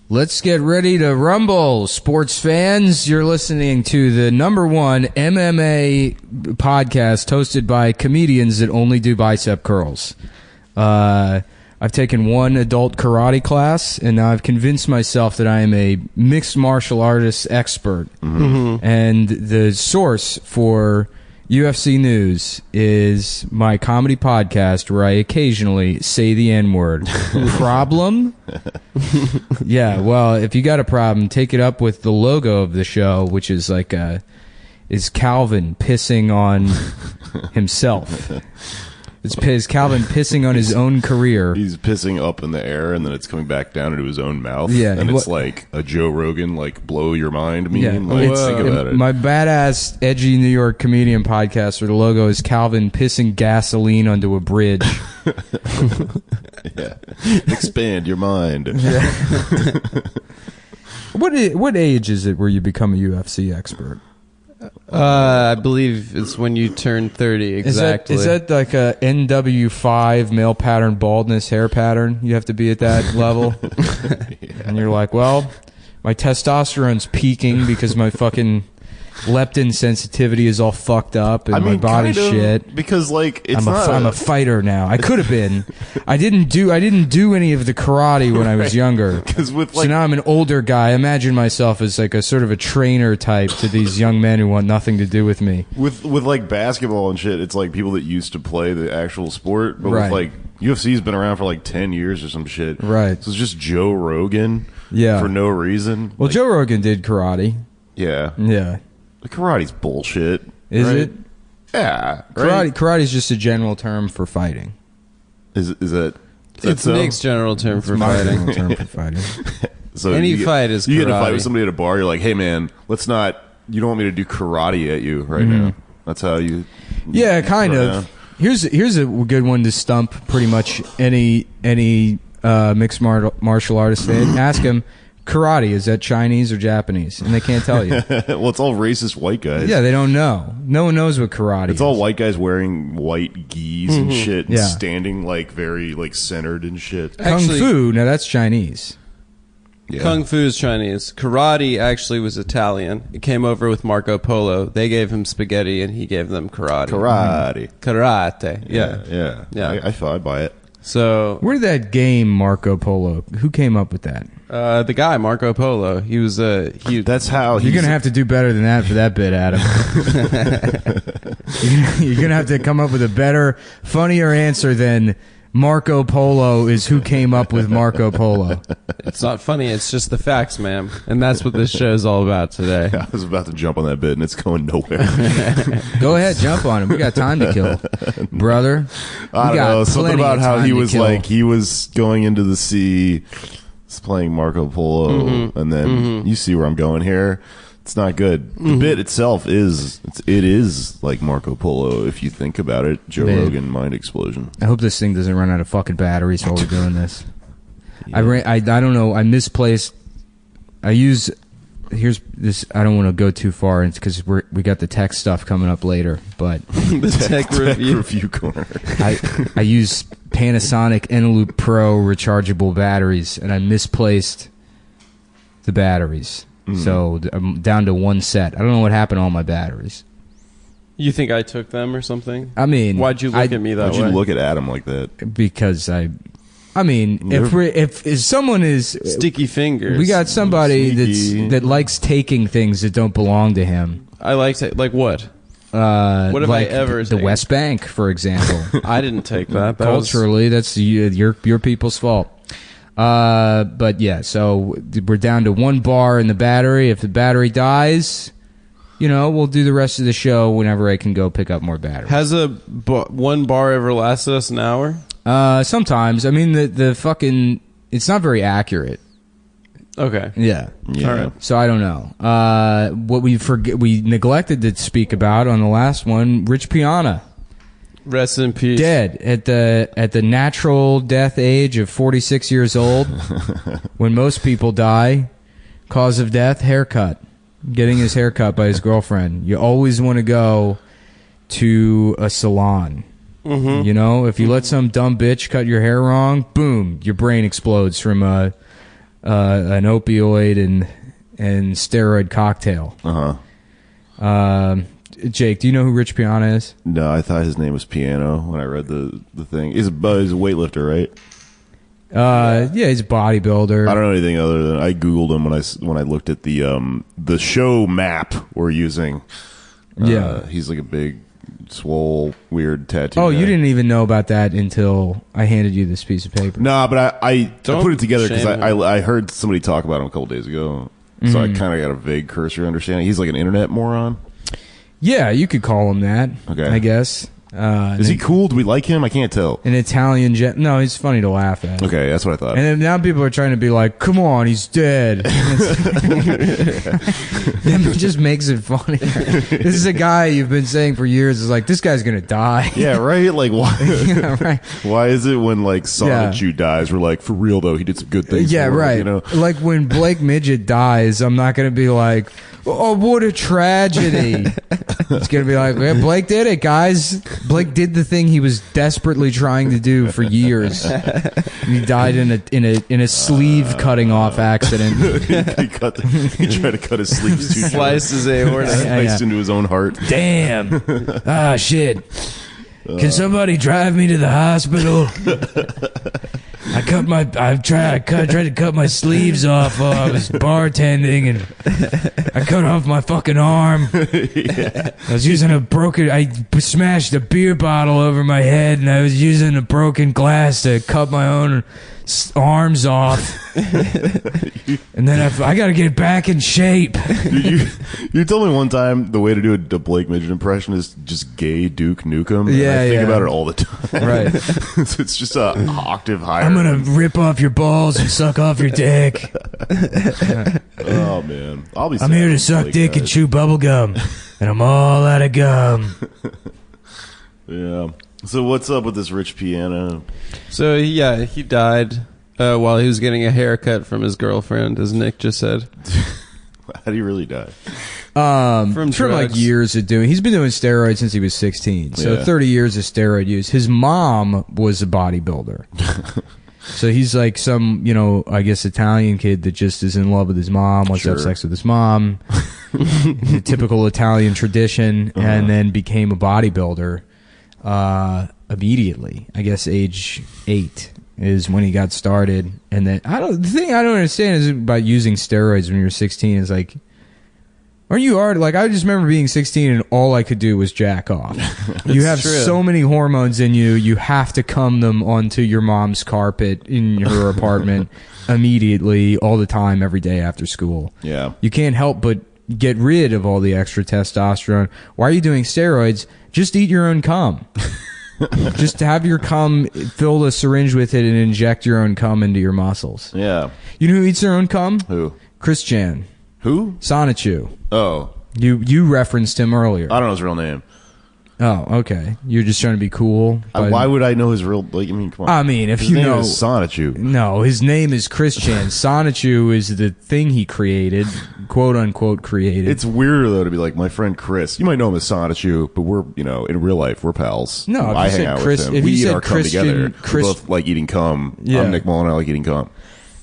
Let's get ready to rumble, sports fans. You're listening to the #1 MMA podcast hosted by comedians that only do bicep curls. I've taken one adult karate class, and now I've convinced myself that I am a mixed martial artist expert. Mm-hmm. And the source for UFC news is my comedy podcast where I occasionally say the N-word. Problem? Yeah, well, if you got a problem, take it up with the logo of the show, which is like is Calvin pissing on himself. It's Calvin pissing on his own career. He's pissing up in the air, and then it's coming back down into his own mouth. Yeah, and it's like a Joe Rogan, like, blow your mind meme. Yeah, like, think about it. My badass, edgy New York comedian podcast, where the logo is Calvin pissing gasoline onto a bridge. Yeah. Expand your mind. Yeah. What age is it where you become a UFC expert? I believe it's when you turn 30, exactly. Is that like a NW5 male pattern baldness hair pattern? You have to be at that level? Yeah. And you're like, well, my testosterone's peaking because my fucking leptin sensitivity is all fucked up and my body's shit. Because like I'm a fighter now. I could have been. I didn't do any of the karate when I was younger. So now I'm an older guy. I imagine myself as like a sort of a trainer type to these young men who want nothing to do with me. With like basketball and shit, it's like people that used to play the actual sport, but with like UFC's been around for like 10 years or some shit. Right. So it's just Joe Rogan for no reason. Well, like, Joe Rogan did karate. Yeah. Yeah. The karate's bullshit. Is it? Yeah. Karate's just a general term for fighting. Is it? It's Nick's general term for fighting. General term for fighting. So any fight is karate. You get in a fight with somebody at a bar, you're like, hey man, you don't want me to do karate at you right now. That's how you... Yeah, kind of. Down. Here's a good one to stump pretty much any mixed martial artist fan. Ask him, karate, is that Chinese or Japanese? And they can't tell you. Well, it's all racist white guys. Yeah, they don't know. No one knows what karate is. It's all white guys wearing white gis and shit and standing like very like centered and shit. Kung Fu, now that's Chinese. Yeah. Kung Fu is Chinese. Karate actually was Italian. It came over with Marco Polo. They gave him spaghetti and he gave them karate. Karate. Yeah. I buy it. So where did that game Marco Polo? Who came up with that? The guy Marco Polo. He was That's how you're gonna have to do better than that for that bit, Adam. You're gonna have to come up with a better, funnier answer than Marco Polo is who came up with Marco Polo. It's not funny. It's just the facts, ma'am. And that's what this show is all about today. I was about to jump on that bit, and it's going nowhere. Go ahead, jump on him. We got time to kill, brother. I don't know. Something about how he was like, he was going into the sea, playing Marco Polo, and then you see where I'm going here. It's not good. The bit itself is like Marco Polo if you think about it. Joe Rogan mind explosion. I hope this thing doesn't run out of fucking batteries while we're doing this. Yeah. I don't know. I misplaced. Here's this. I don't want to go too far because we got the tech stuff coming up later. But the tech review corner. I use Panasonic Eneloop Pro rechargeable batteries, and I misplaced the batteries. So I'm down to one set. I don't know what happened to all my batteries. You think I took them or something? I mean, why'd you look at me that way? Why'd you look at Adam like that? Because I mean, if someone is sticky fingers, we got somebody that likes taking things that don't belong to him. I like what? What have I ever taken? The West Bank, for example. I didn't take that. Culturally, that's your people's fault. But yeah, so we're down to one bar in the battery. If the battery dies, we'll do the rest of the show whenever I can go pick up more batteries. Has one bar ever lasted us an hour? Sometimes. I mean, the fucking, it's not very accurate. Okay. Yeah. All right. So I don't know. What we neglected to speak about on the last one, Rich Piana. Rest in peace. Dead at the natural death age of 46 years old. When most people die, cause of death, haircut. Getting his hair cut by his girlfriend. You always want to go to a salon. If you let some dumb bitch cut your hair wrong, boom, your brain explodes from a an opioid and steroid cocktail. Jake, do you know who Rich Piana is? No, I thought his name was Piano when I read the thing. He's a weightlifter, right? Yeah, he's a bodybuilder. I don't know anything other than I googled him when I looked at the show map we're using. He's like a big, swole, weird tattoo. Oh, guy. You didn't even know about that until I handed you this piece of paper. No, but I put it together because I heard somebody talk about him a couple days ago, so I kind of got a vague cursory understanding. He's like an internet moron. Yeah, you could call him that. Okay, I guess. Is he cool? Do we like him? I can't tell. An Italian no, he's funny to laugh at. Okay, that's what I thought. And then now people are trying to be like, come on, he's dead. That just makes it funny. This is a guy you've been saying for years is like, this guy's gonna die. Yeah, right? Like, why? Yeah, right. Why is it when like Sonichu dies, we're like, for real though, he did some good things. Yeah, right. You know? Like when Blake Midget dies, I'm not gonna be like, oh, what a tragedy. It's going to be like, yeah, Blake did it, guys. Blake did the thing he was desperately trying to do for years. He died in a sleeve cutting off accident. He tried to cut his sleeves too short. Sliced his aorta. Sliced into his own heart. Damn. Ah, shit. Can somebody drive me to the hospital? I tried to cut my sleeves off while I was bartending, and I cut off my fucking arm. I was using I smashed a beer bottle over my head, and I was using a broken glass to cut my own arms off. And then I got to get back in shape. Dude, you told me one time the way to do a Blake Midget impression is just gay Duke Nukem. Yeah, I think about it all the time. Right. It's just an octave higher. I'm going to rip off your balls and suck off your dick. Oh, man. I'm here to suck dick and chew bubble gum. And I'm all out of gum. Yeah. So what's up with this Rich Piana? So yeah, he died while he was getting a haircut from his girlfriend, as Nick just said. How did he really die? From like years of doing. He's been doing steroids since he was 16. So 30 years of steroid use. His mom was a bodybuilder. So he's like some, I guess Italian kid that just is in love with his mom, wants to have sex with his mom. Typical Italian tradition, and then became a bodybuilder. Immediately, I guess age 8 is when he got started, and then the thing I don't understand is about using steroids when you're 16 is like, aren't you already like? I just remember being 16 and all I could do was jack off. You have so many hormones in you, you have to cum them onto your mom's carpet in her apartment immediately, all the time, every day after school. Yeah, you can't help but get rid of all the extra testosterone. Why are you doing steroids? Just eat your own cum. Just have your cum, fill a syringe with it, and inject your own cum into your muscles. Yeah. You know who eats their own cum? Who? Christian. Who? Sonichu. Oh. You referenced him earlier. I don't know his real name. Oh, okay. You're just trying to be cool. Why would I know his real? Like, I mean, come on. I mean, if his you name know is Sonichu. No, his name is Christian. Sonichu is the thing he created, quote unquote created. It's weirder though to be like my friend Chris. You might know him as Sonichu, but we're in real life we're pals. No, I hang out with him. If we you eat said our cum together. We both Christian, like eating cum. Yeah. I'm Nick Mullen. I like eating cum.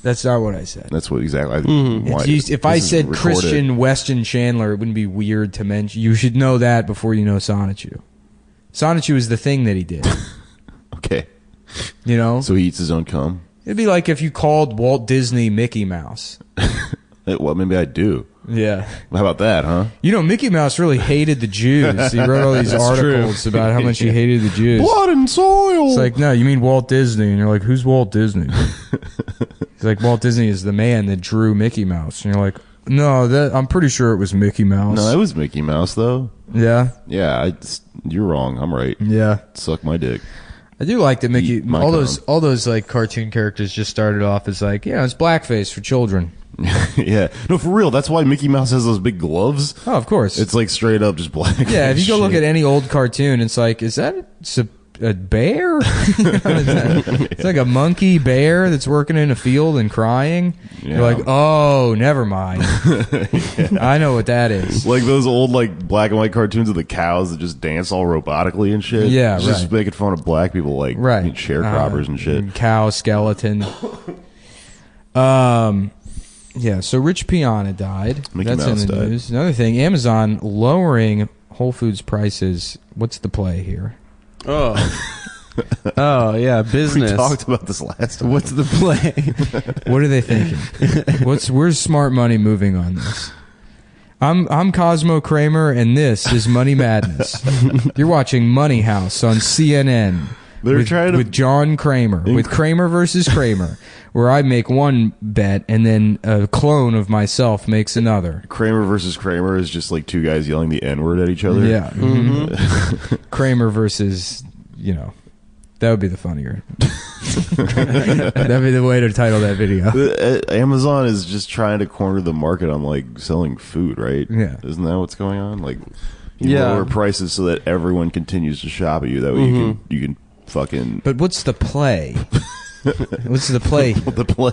That's not what I said. That's what exactly. If I said Christian Weston Chandler, it wouldn't be weird to mention. You should know that before you know Sonichu. Sonichu is the thing that he did. Okay. So he eats his own cum? It'd be like if you called Walt Disney Mickey Mouse. Well, maybe I do. Yeah. How about that, huh? Mickey Mouse really hated the Jews. He wrote all these articles about how much he hated the Jews. Blood and soil! It's like, no, you mean Walt Disney. And you're like, who's Walt Disney? He's like, Walt Disney is the man that drew Mickey Mouse. And you're like, no, I'm pretty sure it was Mickey Mouse. No, it was Mickey Mouse, though. Yeah? Yeah, you're wrong. I'm right. Yeah. Suck my dick. I do like that Mickey. All those like cartoon characters just started off as like, it's blackface for children. Yeah. No, for real. That's why Mickey Mouse has those big gloves. Oh, of course. It's like straight up just black. Yeah, if you go look at any old cartoon, it's like, is that a bear? It's like a monkey bear that's working in a field and crying. Yeah. You're like, oh, never mind. Yeah. I know what that is. Like those old like black and white cartoons of the cows that just dance all robotically and shit. Yeah, just making fun of black people like sharecroppers and shit. Cow skeleton. Yeah, so Rich Piana died. Mickey That's Mouse in the died. news. Another thing, Amazon lowering Whole Foods prices. What's the play here? Oh. Oh, yeah, business. We talked about this last time. What's the play? What are they thinking? Where's smart money moving on this? I'm Cosmo Kramer, and this is Money Madness. You're watching Money House on CNN with John Kramer, with Kramer versus Kramer, where I make one bet and then a clone of myself makes another. Kramer versus Kramer is just like two guys yelling the N-word at each other. Yeah. Mm-hmm. Kramer versus, that would be the funnier. That'd be the way to title that video. Amazon is just trying to corner the market on like selling food, right? Yeah. Isn't that what's going on? Like, lower prices so that everyone continues to shop at you. That way you can fucking. But what's the play? What's the play? The play.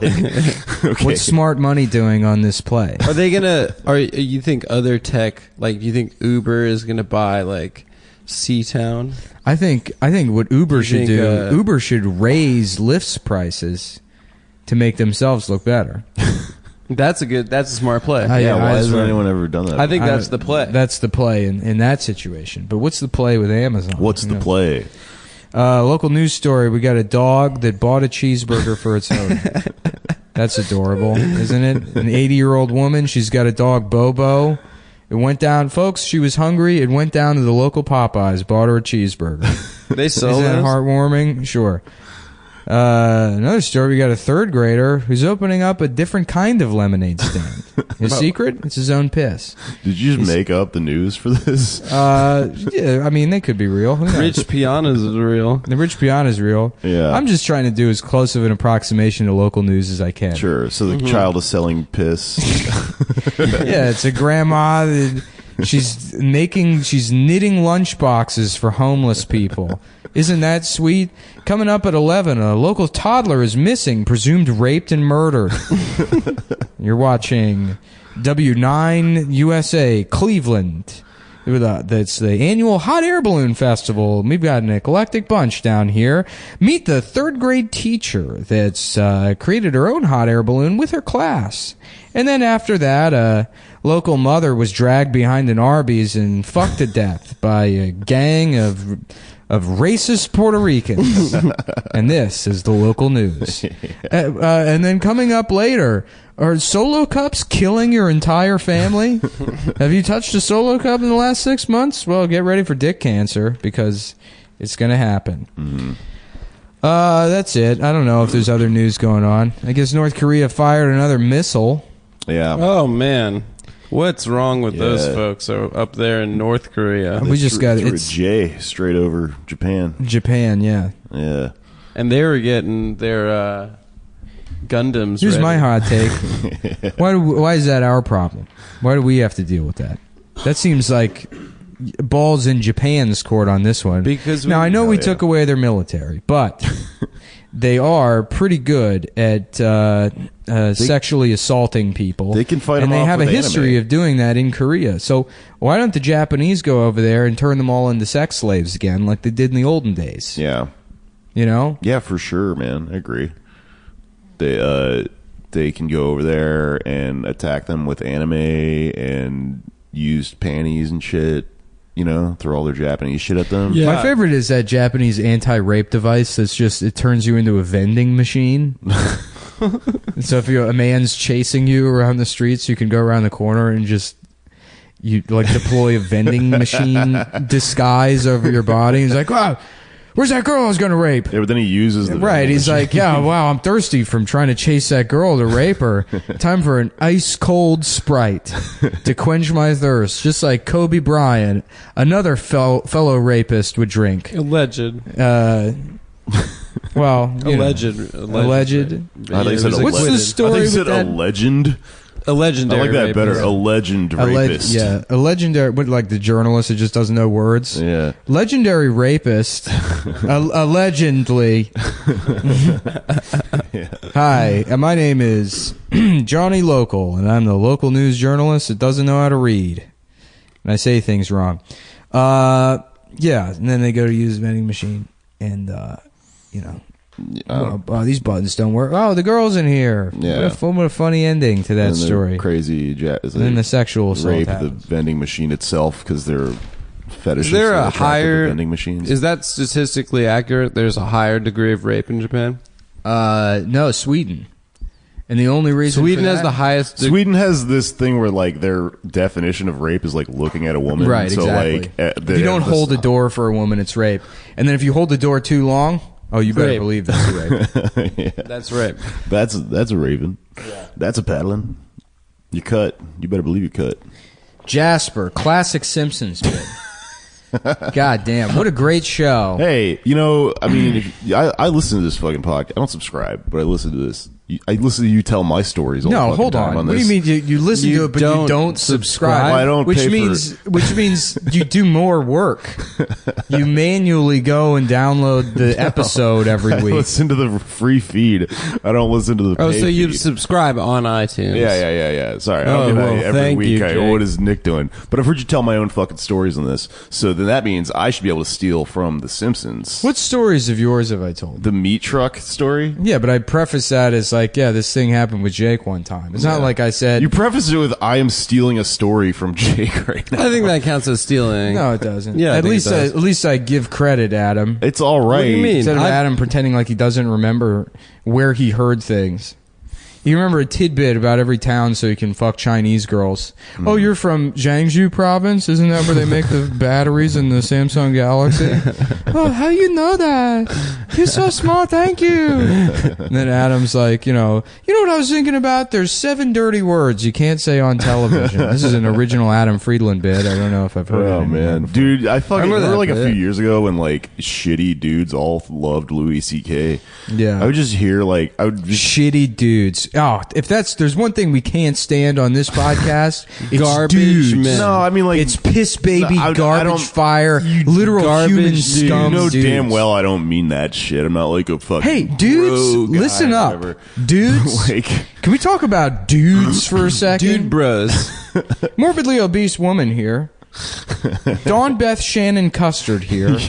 Okay. What's smart money doing on this play? Are they gonna? You think other tech, like, do you think Uber is gonna buy like Seatown? I think what Uber should do, Uber should raise Lyft's prices to make themselves look better. That's a smart play. Yeah, why hasn't anyone ever done that? I think that's the play. That's the play in that situation. But what's the play with Amazon? What's the play? Local news story, we got a dog that bought a cheeseburger for its owner. That's adorable, isn't it? An 80-year-old woman, she's got a dog, Bobo. It went down, folks, she was hungry. It went down to the local Popeyes, bought her a cheeseburger. They sell Isn't that those? heartwarming? Sure. Another story, we got a third grader who's opening up a different kind of lemonade stand. His secret? It's his own piss. Did you just make up the news for this? Yeah, I mean, they could be real. Rich Piana's is real. The Rich Piana's real. Yeah. I'm just trying to do as close of an approximation to local news as I can. Sure. So the child is selling piss. Yeah, it's a grandma that she's knitting lunch boxes for homeless people. Isn't that sweet? Coming up at 11, a local toddler is missing, presumed raped and murdered. You're watching W9 USA, Cleveland. That's the annual Hot Air Balloon Festival. We've got an eclectic bunch down here. Meet the third grade teacher that's created her own hot air balloon with her class. And then after that, a local mother was dragged behind an Arby's and fucked to death by a gang of racist Puerto Ricans. And this is the local news. And then coming up later, are Solo Cups killing your entire family? Have you touched a Solo Cup in the last 6 months? Well, get ready for dick cancer, because it's going to happen. Mm-hmm. That's it. I don't know if there's other news going on. I guess North Korea fired another missile. Yeah. Oh, man. What's wrong with those folks up there in North Korea? We just got it. J straight over Japan. Japan, yeah. Yeah. And they were getting their Gundams Here's ready. my hot take. Why is that our problem? Why do we have to deal with that? That seems like balls in Japan's court on this one. Because now, I know we took away their military, but they are pretty good at sexually assaulting people. They can fight and them they off have a with history anime. of doing that in Korea. So why don't the Japanese go over there and turn them all into sex slaves again, like they did in the olden days? Yeah. You know? Yeah, for sure, man. I agree. They can go over there and attack them with anime and used panties and shit. You know, throw all their Japanese shit at them. Yeah. My favorite is that Japanese anti-rape device that's just, it turns you into a vending machine. So if a man's chasing you around the streets, you can go around the corner and just, you like deploy a vending machine disguise over your body. He's like, wow, where's that girl I was going to rape? Yeah, but then he uses the Right, he's machine. like, yeah, wow, I'm thirsty from trying to chase that girl to rape her. Time for an ice-cold Sprite to quench my thirst, just like Kobe Bryant, another fellow rapist, would drink. Alleged. Well, Alleged. I think you said What's the story I think you with said that? a legend. A legendary I like that rapist. better. A legend rapist. A legendary, what, like the journalist that just doesn't know words? Yeah. Legendary rapist, allegedly. Hi, my name is Johnny Local, and I'm the local news journalist that doesn't know how to read. And I say things wrong. Yeah, and then they go to use a vending machine, and, Oh, these buttons don't work. Oh, the girl's in here. Yeah. What a funny ending to that story. Crazy. And then the sexual assault rape happens. the vending machine itself because they're fetishes. Is there a higher vending machines? Is that statistically accurate? There's a higher degree of rape in Japan. No, Sweden. And the only reason Sweden has the highest. Sweden has this thing where like their definition of rape is like looking at a woman. Right, so exactly. Like, if you don't hold the door for a woman, it's rape. And then if you hold the door too long, you better believe that's rape. Yeah. That's rape. That's a raven. Yeah. That's a paddling. You cut. You better believe you cut. Jasper, classic Simpsons bit. God damn, what a great show. Hey, I mean, I listen to this fucking podcast. I don't subscribe, but I listen to this. I listen to you tell my stories all the fucking hold time on. on What this. do you mean you listen to it, but you don't subscribe? Well, I don't which pay means you do more work. You manually go and download the episode every week. I listen to the free feed. I don't listen to the paid so you feed. subscribe on iTunes. Yeah. Sorry. Every thank week. you, Jake. What is Nick doing? But I've heard you tell my own fucking stories on this. So then that means I should be able to steal from The Simpsons. What stories of yours have I told? The meat truck story? Yeah, but I preface that as like, this thing happened with Jake one time. It's not like I said... You preface it with, I am stealing a story from Jake right now. I think that counts as stealing. No, it doesn't. Yeah, at least I give credit, Adam. It's all right. What do you mean? Instead of Adam pretending like he doesn't remember where he heard things. You remember a tidbit about every town so you can fuck Chinese girls. Oh, you're from Jiangsu province? Isn't that where they make the batteries in the Samsung Galaxy? Oh, how you know that? You're so smart, thank you. And then Adam's like, you know what I was thinking about? There's 7 dirty words you can't say on television. This is an original Adam Friedland bit. I don't know if I've heard it. Oh, man. Before. Dude, I remember like bit. a few years ago when like shitty dudes all loved Louis C.K. Yeah. I would just hear like... Shitty dudes. Oh, if there's one thing we can't stand on this podcast, it's Garbage dudes. men. No, I mean like... It's piss baby, I garbage don't- fire, literal garbage human dude. scum. You know dudes. damn well I don't mean that shit. I'm not like a fucking... Hey, dudes, bro guy listen or up. whatever. Dudes, Like... can we talk about dudes for a second? Dude bros. Morbidly obese woman here. Dawn Beth Shannon Custard here. with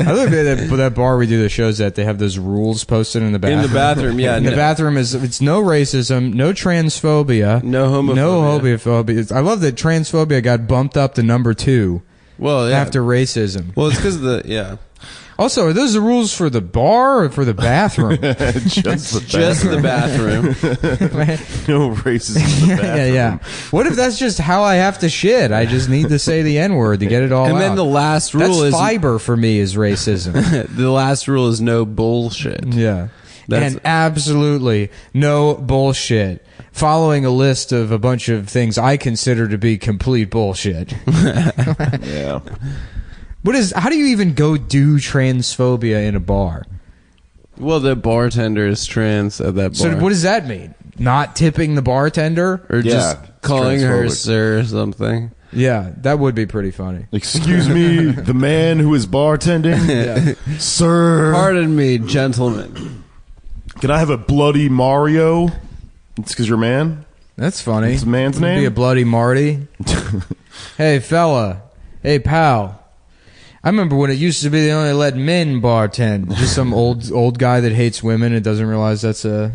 I look at that bar we do the shows at. They have those rules posted in the bathroom. In the bathroom, yeah. In the bathroom it's no racism, no transphobia, No homophobia. no homophobia. I love that transphobia got bumped up to number 2 Well, yeah. after racism. Well, it's because of the, yeah. Also, are those the rules for the bar or for the bathroom? just the bathroom. No racism in the bathroom. yeah. What if that's just how I have to shit? I just need to say the N-word to get it all out. And then the last rule That's is... fiber for me is racism. The last rule is no bullshit. Yeah. That's- And absolutely no bullshit. Following a list of a bunch of things I consider to be complete bullshit. Yeah. How do you even go do transphobia in a bar? Well, the bartender is trans at that bar. So what does that mean? Not tipping the bartender? Or just Yeah, it's calling her transphobic. sir or something. Yeah, that would be pretty funny. Excuse me, the man who is bartending? Sir. Pardon me, gentlemen. Can I have a Bloody Mario? It's because you're a man? That's funny. It's a man's It'd name? Be a bloody Marty. Hey, fella. Hey, pal. I remember when it used to be they only let men bartend. Just some old guy that hates women and doesn't realize that's a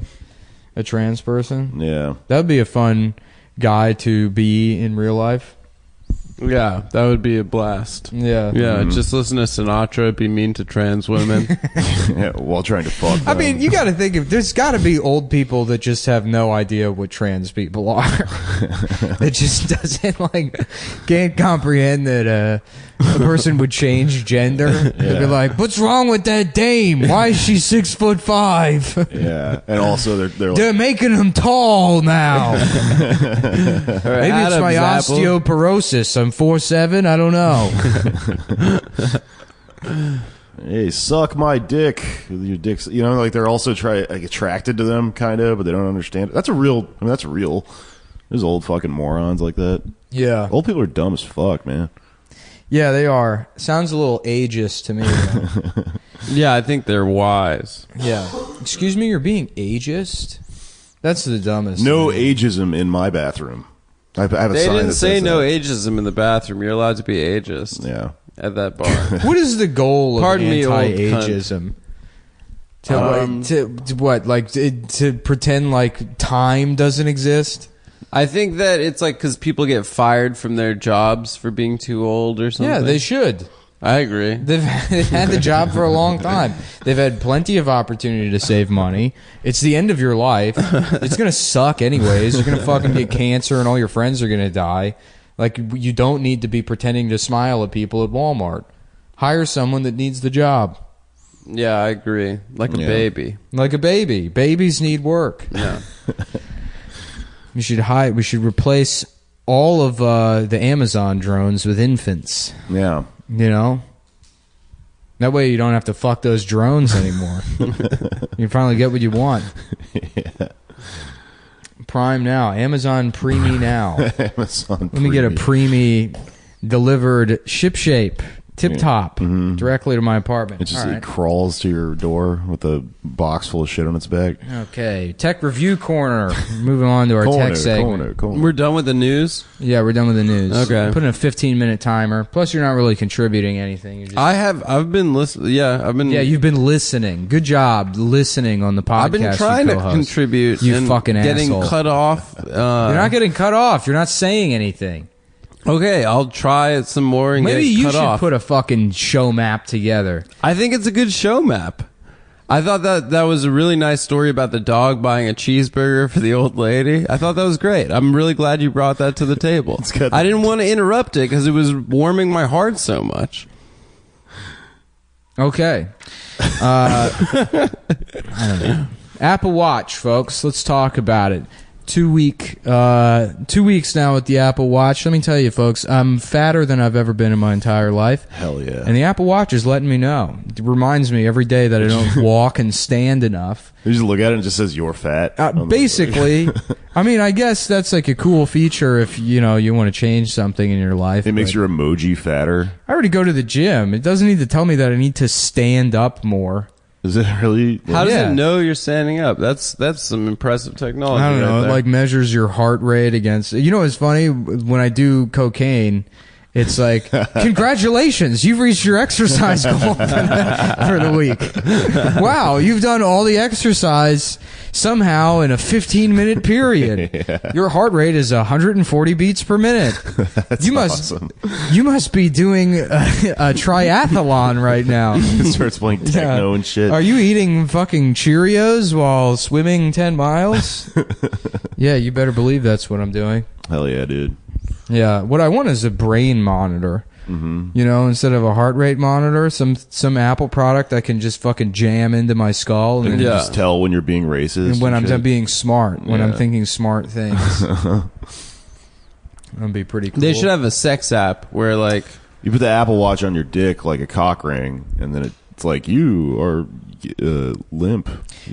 trans person. Yeah. That would be a fun guy to be in real life. Yeah, that would be a blast. Yeah. Yeah, just listen to Sinatra be mean to trans women. Yeah, while trying to fuck them. I mean, you got to think of there's got to be old people that just have no idea what trans people are. It just doesn't can't comprehend that a person would change gender. They'd be like, "What's wrong with that dame? Why is she 6'5"? Yeah, and also they're like, They're making them tall now. Maybe it's my osteoporosis. I'm 4'7". I don't know. hey, suck my dick. Your dick's, like they're also attracted to them, kind of, but they don't understand it. That's real. There's old fucking morons like that. Yeah. Old people are dumb as fuck, man. Yeah, they are. Sounds a little ageist to me, though. Yeah, I think they're wise. Yeah. Excuse me, you're being ageist? That's the dumbest. No thing. ageism in my bathroom. I have a They sign didn't that say says no that. ageism in the bathroom. You're allowed to be ageist. Yeah. at that bar. What is the goal of Pardon me, old anti-ageism? To pretend like time doesn't exist? I think that it's like because people get fired from their jobs for being too old or something. Yeah, they should. I agree. They've had the job for a long time. They've had plenty of opportunity to save money. It's the end of your life. It's going to suck anyways. You're going to fucking get cancer and all your friends are going to die. Like, you don't need to be pretending to smile at people at Walmart. Hire someone that needs the job. Yeah, I agree. Like a baby. Like a baby. Babies need work. Yeah. We should replace all of the Amazon drones with infants. Yeah. You know? That way you don't have to fuck those drones anymore. You finally get what you want. Yeah. Prime now. Amazon Preemie now. Amazon Let me get a Preemie delivered shipshape. Tip-top. Directly to my apartment. It just crawls to your door with a box full of shit on its back. Okay. Tech Review Corner. Moving on to our tech segment. We're done with the news? Yeah, we're done with the news. Okay. I'm putting a 15-minute timer. Plus, you're not really contributing anything. You're just... I've been listening. Yeah, you've been listening. Good job listening on the podcast. I've been trying to contribute. You fucking getting asshole. Cut off. You're not getting cut off. You're not saying anything. Okay, I'll try it some more and maybe get you cut should off. put a fucking show map together. I think it's a good show map. I thought that was a really nice story about the dog buying a cheeseburger for the old lady. I thought that was great. I'm really glad you brought that to the table. I didn't want to interrupt it because it was warming my heart so much. Okay. I don't know. Apple Watch, folks. Let's talk about it. 2 weeks now with the Apple Watch. Let me tell you, folks, I'm fatter than I've ever been in my entire life. Hell yeah. And the Apple Watch is letting me know. It reminds me every day that I don't walk and stand enough. You just look at it and it just says you're fat. Basically, I mean, I guess that's like a cool feature if, you want to change something in your life. It makes your emoji fatter. I already go to the gym. It doesn't need to tell me that I need to stand up more. Is it really? How does it know you're standing up? That's some impressive technology. I don't know. Right it like measures your heart rate against. You know what's funny? When I do cocaine, it's like, congratulations, you've reached your exercise goal for the week. Wow, you've done all the exercise somehow in a 15-minute period. Yeah. Your heart rate is 140 beats per minute. That's awesome. You must be doing a triathlon right now. It starts playing techno and shit. Are you eating fucking Cheerios while swimming 10 miles? Yeah, you better believe that's what I'm doing. Hell yeah, dude. Yeah, what I want is a brain monitor. Mm-hmm. Instead of a heart rate monitor, some Apple product I can just fucking jam into my skull and just tell when you're being racist. And when I'm being smart, when I'm thinking smart things. That'd be pretty cool. They should have a sex app where like you put the Apple Watch on your dick like a cock ring, and then it's like you are limp.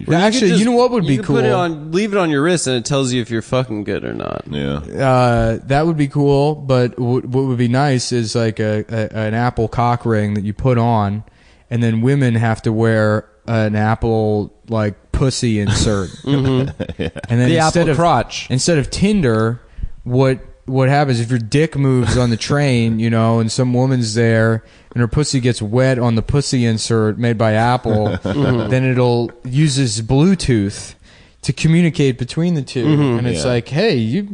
Well, actually, you know what would be cool? Leave it on your wrist, and it tells you if you're fucking good or not. Yeah, that would be cool. But what would be nice is like an Apple cock ring that you put on, and then women have to wear an Apple like pussy insert. Mm-hmm. Yeah. And then the Apple crotch. Instead of Tinder, what happens if your dick moves on the train, and some woman's there and her pussy gets wet on the pussy insert made by Apple, then it'll uses Bluetooth to communicate between the two. And it's like, hey,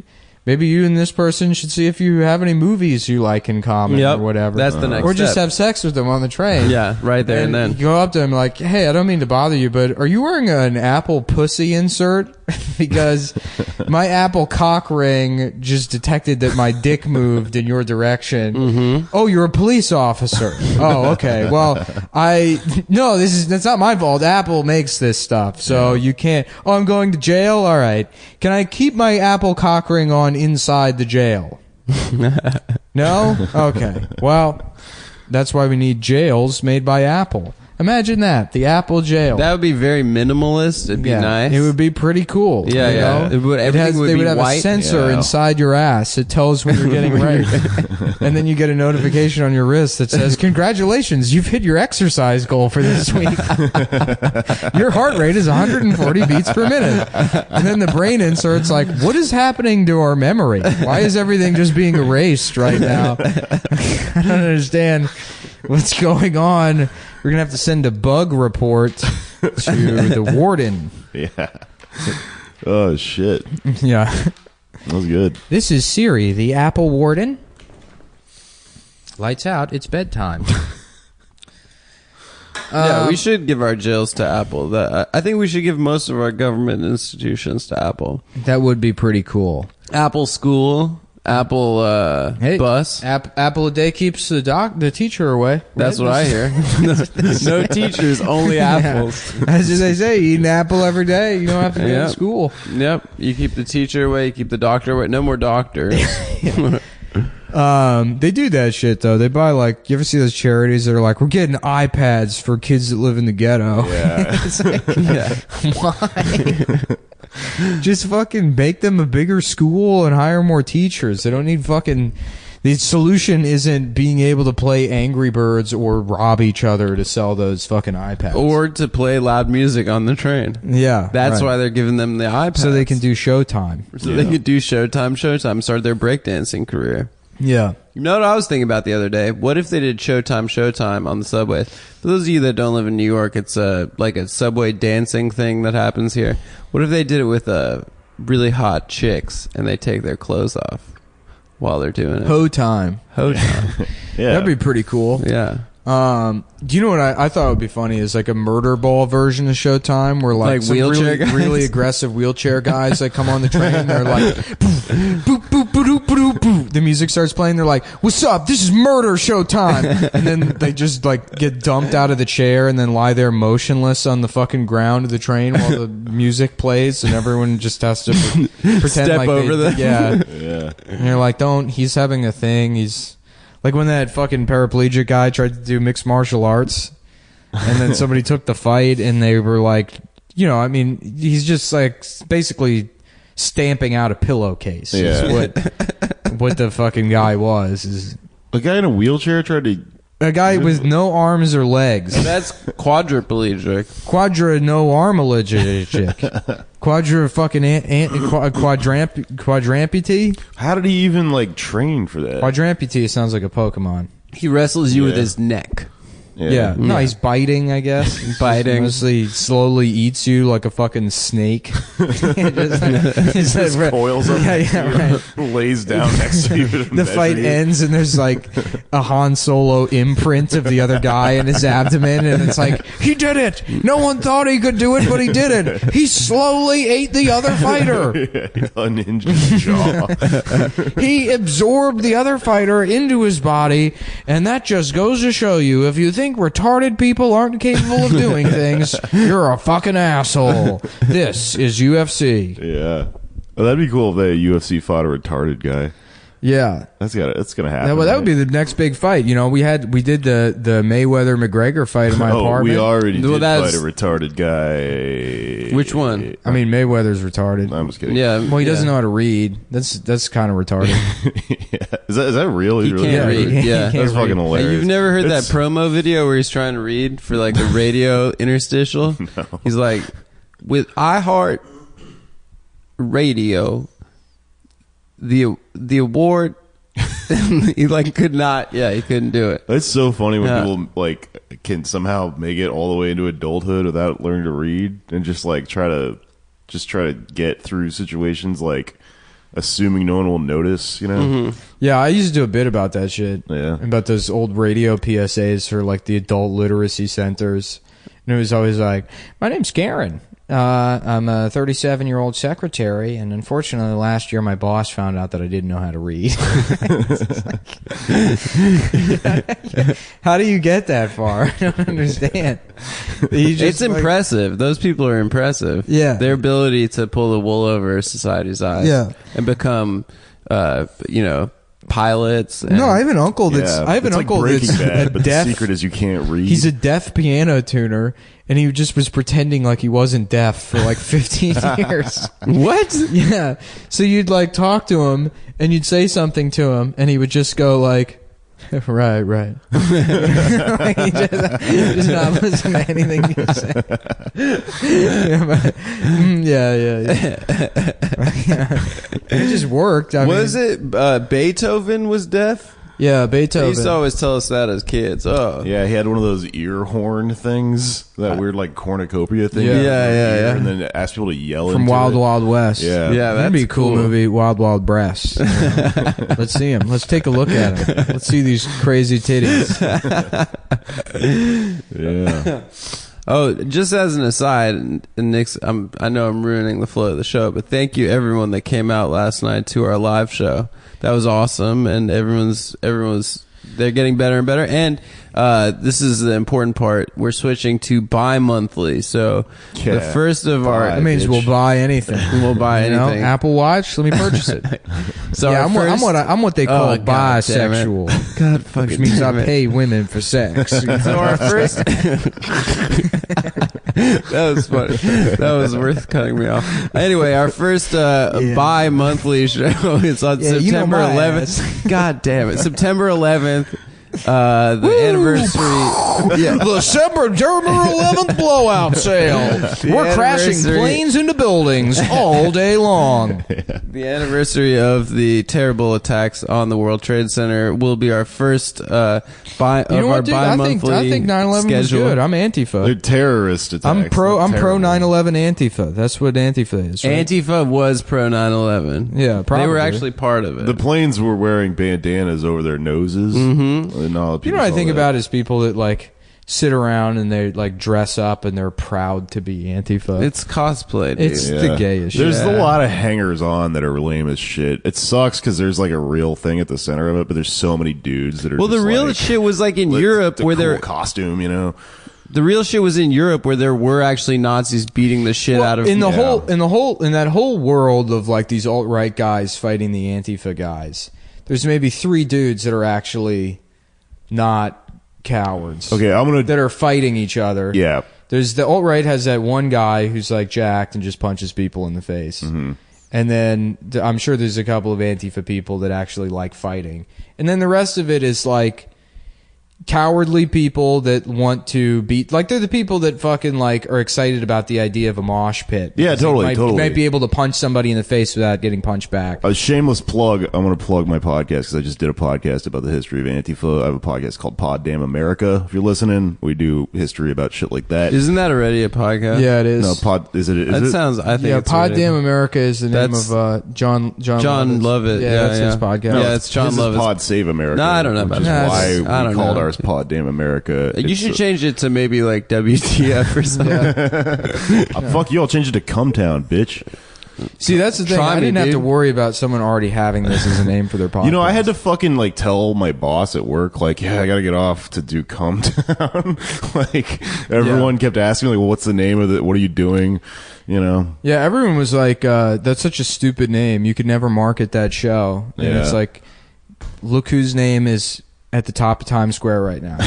maybe you and this person should see if you have any movies you like in common or whatever. That's the next Or just step. have sex with them on the train. Yeah, right there and then. You go up to them like, hey, I don't mean to bother you, but are you wearing an Apple pussy insert? Because my Apple cock ring just detected that my dick moved in your direction. Mm-hmm. Oh, you're a police officer. Oh, okay. Well, that's not my fault. Apple makes this stuff, so you can't. Oh, I'm going to jail? All right. Can I keep my Apple cock ring on inside the jail? No? Okay. Well, that's why we need jails made by Apple. Imagine that, the Apple jail. That would be very minimalist. It'd be nice. It would be pretty cool. Yeah, you know? They would have white. a sensor inside your ass. It tells when you're getting raped. And then you get a notification on your wrist that says, congratulations, you've hit your exercise goal for this week. Your heart rate is 140 beats per minute. And then the brain insert's like, what is happening to our memory? Why is everything just being erased right now? I don't understand what's going on. We're going to have to send a bug report to the warden. Yeah. Oh, shit. Yeah. That was good. This is Siri, the Apple warden. Lights out. It's bedtime. Yeah, we should give our jails to Apple. I think we should give most of our government institutions to Apple. That would be pretty cool. Apple School, Apple Bus. Apple a day keeps the teacher away. That's what I hear. No teachers, only apples. As they say, you eat an apple every day. You don't have to go to school. Yep. You keep the teacher away. You keep the doctor away. No more doctors. They do that shit though. They buy you ever see those charities that are like, we're getting iPads for kids that live in the ghetto. Yeah. It's like, why? Just fucking make them a bigger school and hire more teachers. They don't need fucking... The solution isn't being able to play Angry Birds or rob each other to sell those fucking iPads. Or to play loud music on the train. Yeah. That's why they're giving them the iPads. So they can do Showtime. So they could do Showtime, start their breakdancing career. Yeah. You know what I was thinking about the other day? What if they did Showtime on the subway? For those of you that don't live in New York, it's like a subway dancing thing that happens here. What if they did it with really hot chicks and they take their clothes off while they're doing it? Ho time. Yeah. That'd be pretty cool. Yeah. Do you know what I thought would be funny is like a murder ball version of Showtime where like some wheelchair guys? really aggressive wheelchair guys that come on the train. They're like, boop, boop, boop, boop, boop, boop. The music starts playing. They're like, what's up? This is murder Showtime. And then they just like get dumped out of the chair and then lie there motionless on the fucking ground of the train while the music plays and everyone just has to pretend step like over them. Yeah. Yeah. And you're like, he's having a thing. He's like when that fucking paraplegic guy tried to do mixed martial arts and then somebody took the fight and they were like, I mean, he's just like basically stamping out a pillowcase is what the fucking guy was. Is a guy in a wheelchair tried to... A guy with no arms or legs. That's quadriplegic. Quadra fucking quadramputee? How did he even train for that? Quadramputee sounds like a Pokemon. He wrestles you with his neck. Yeah. No, he's biting, I guess. Biting. Mostly slowly eats you like a fucking snake. Just coils up. Right. Lays down next to you. The fight ends and there's like a Han Solo imprint of the other guy in his abdomen and it's like, he did it! No one thought he could do it, but he did it! He slowly ate the other fighter! Unhinged his jaw. He absorbed the other fighter into his body, and that just goes to show you, if you think retarded people aren't capable of doing things, you're a fucking asshole. This is UFC. Yeah. Well, that'd be cool if the UFC fought a retarded guy. Yeah. That's gonna happen. That would be the next big fight. We did the Mayweather-McGregor fight in my apartment. We already did fight a retarded guy. Which one? I mean, Mayweather's retarded. I'm just kidding. Yeah. Well, he doesn't know how to read. That's kind of retarded. Yeah. Is that real? He really can't read. Yeah. That's fucking hilarious. Hey, you've never heard that promo video where he's trying to read for like the radio interstitial? No. He's like, with iHeart Radio, the award, he couldn't do it. It's so funny when people can somehow make it all the way into adulthood without learning to read and just try to get through situations assuming no one will notice, Mm-hmm. Yeah, I used to do a bit about that shit. Yeah. About those old radio PSAs for the adult literacy centers. And it was always like, my name's Karen. I'm a 37-year-old secretary, and unfortunately last year my boss found out that I didn't know how to read. How do you get that far? I don't understand. It's impressive. Those people are impressive. Yeah. Their ability to pull the wool over society's eyes. Yeah. And become, pilots. No, I have an uncle that's Bad, but deaf. The secret is you can't read. He's a deaf piano tuner, and he just was pretending like he wasn't deaf for like 15 years. What? Yeah. So you'd like talk to him, and you'd say something to him, and he would just go like, right. Like, he just not listen to anything you say. Yeah. It just worked. Beethoven was deaf? Yeah, Beethoven. They used to always tell us that as kids. Oh. Yeah, he had one of those ear horn things, that weird like cornucopia thing. Yeah. And then asked people to yell from into Wild it. Wild West. Yeah, that'd be a cool movie. Wild Wild Breasts. Let's see him. Let's take a look at him. Let's see these crazy titties. Yeah. Oh, just as an aside, and Nick's, I know I'm ruining the flow of the show, but thank you everyone that came out last night to our live show. That was awesome, and everyone's they're getting better and better. And this is the important part. We're switching to bi-monthly. So the first of that means we'll buy anything. We'll buy anything. Apple Watch, let me purchase it. So yeah, I'm what they call bisexual. God fucking which means I pay women for sex. So our first that was funny. That was worth cutting me off. Anyway, our first bi-monthly show is on September 11th. God damn it. September 11th. The anniversary. Yeah. The September 11th blowout sale. We're crashing planes into buildings all day long. The anniversary of the terrible attacks on the World Trade Center will be our first our bi-monthly I think 9/11 was good. I'm Antifa. They're terrorist attacks. I'm pro 9/11 Antifa. That's what Antifa is. Right? Antifa was pro 9/11. Yeah, probably. They were actually part of it. The planes were wearing bandanas over their noses. Mm-hmm. You know what I think about is people that like sit around and they like dress up and they're proud to be Antifa. It's cosplay, dude. It's the gayest shit. There's a lot of hangers on that are lame as shit. It sucks because there's like a real thing at the center of it, but there's so many dudes that are the real shit was like in Europe where they're costume, you know. The real shit was in Europe where there were actually Nazis beating the shit out of in that whole world of like these alt-right guys fighting the Antifa guys. There's maybe 3 dudes that are actually not cowards. Okay, that are fighting each other. Yeah. There's the alt-right has that one guy who's like jacked and just punches people in the face. Mm-hmm. And then I'm sure there's a couple of Antifa people that actually like fighting. And then the rest of it is like cowardly people that want to beat, like they're the people that fucking like are excited about the idea of a mosh pit. Yeah, totally. You might be able to punch somebody in the face without getting punched back. A shameless plug. I'm going to plug my podcast because I just did a podcast about the history of Antifa. I have a podcast called Pod Damn America. If you're listening, we do history about shit like that. Isn't that already a podcast? Yeah, it is. No, Pod is it? That sounds. I think. Yeah, it's Pod Damn America is the name of John Lovett. Yeah, that's his podcast. No, it's John Lovett. Pod Save America. No, I don't know about that. Why we called ours Pod Damn America. You should change it to maybe like WTF or something. Fuck you! I'll change it to Cumtown, bitch. See, that's the thing. I didn't have to worry about someone already having this as a name for their podcast. You know, I had to fucking like tell my boss at work, like, yeah, I got to get off to do Cumtown. Like, everyone kept asking, like, well, what's the name of it? What are you doing? You know? Yeah, everyone was like, that's such a stupid name. You could never market that show. And it's like, look whose name is at the top of Times Square right now.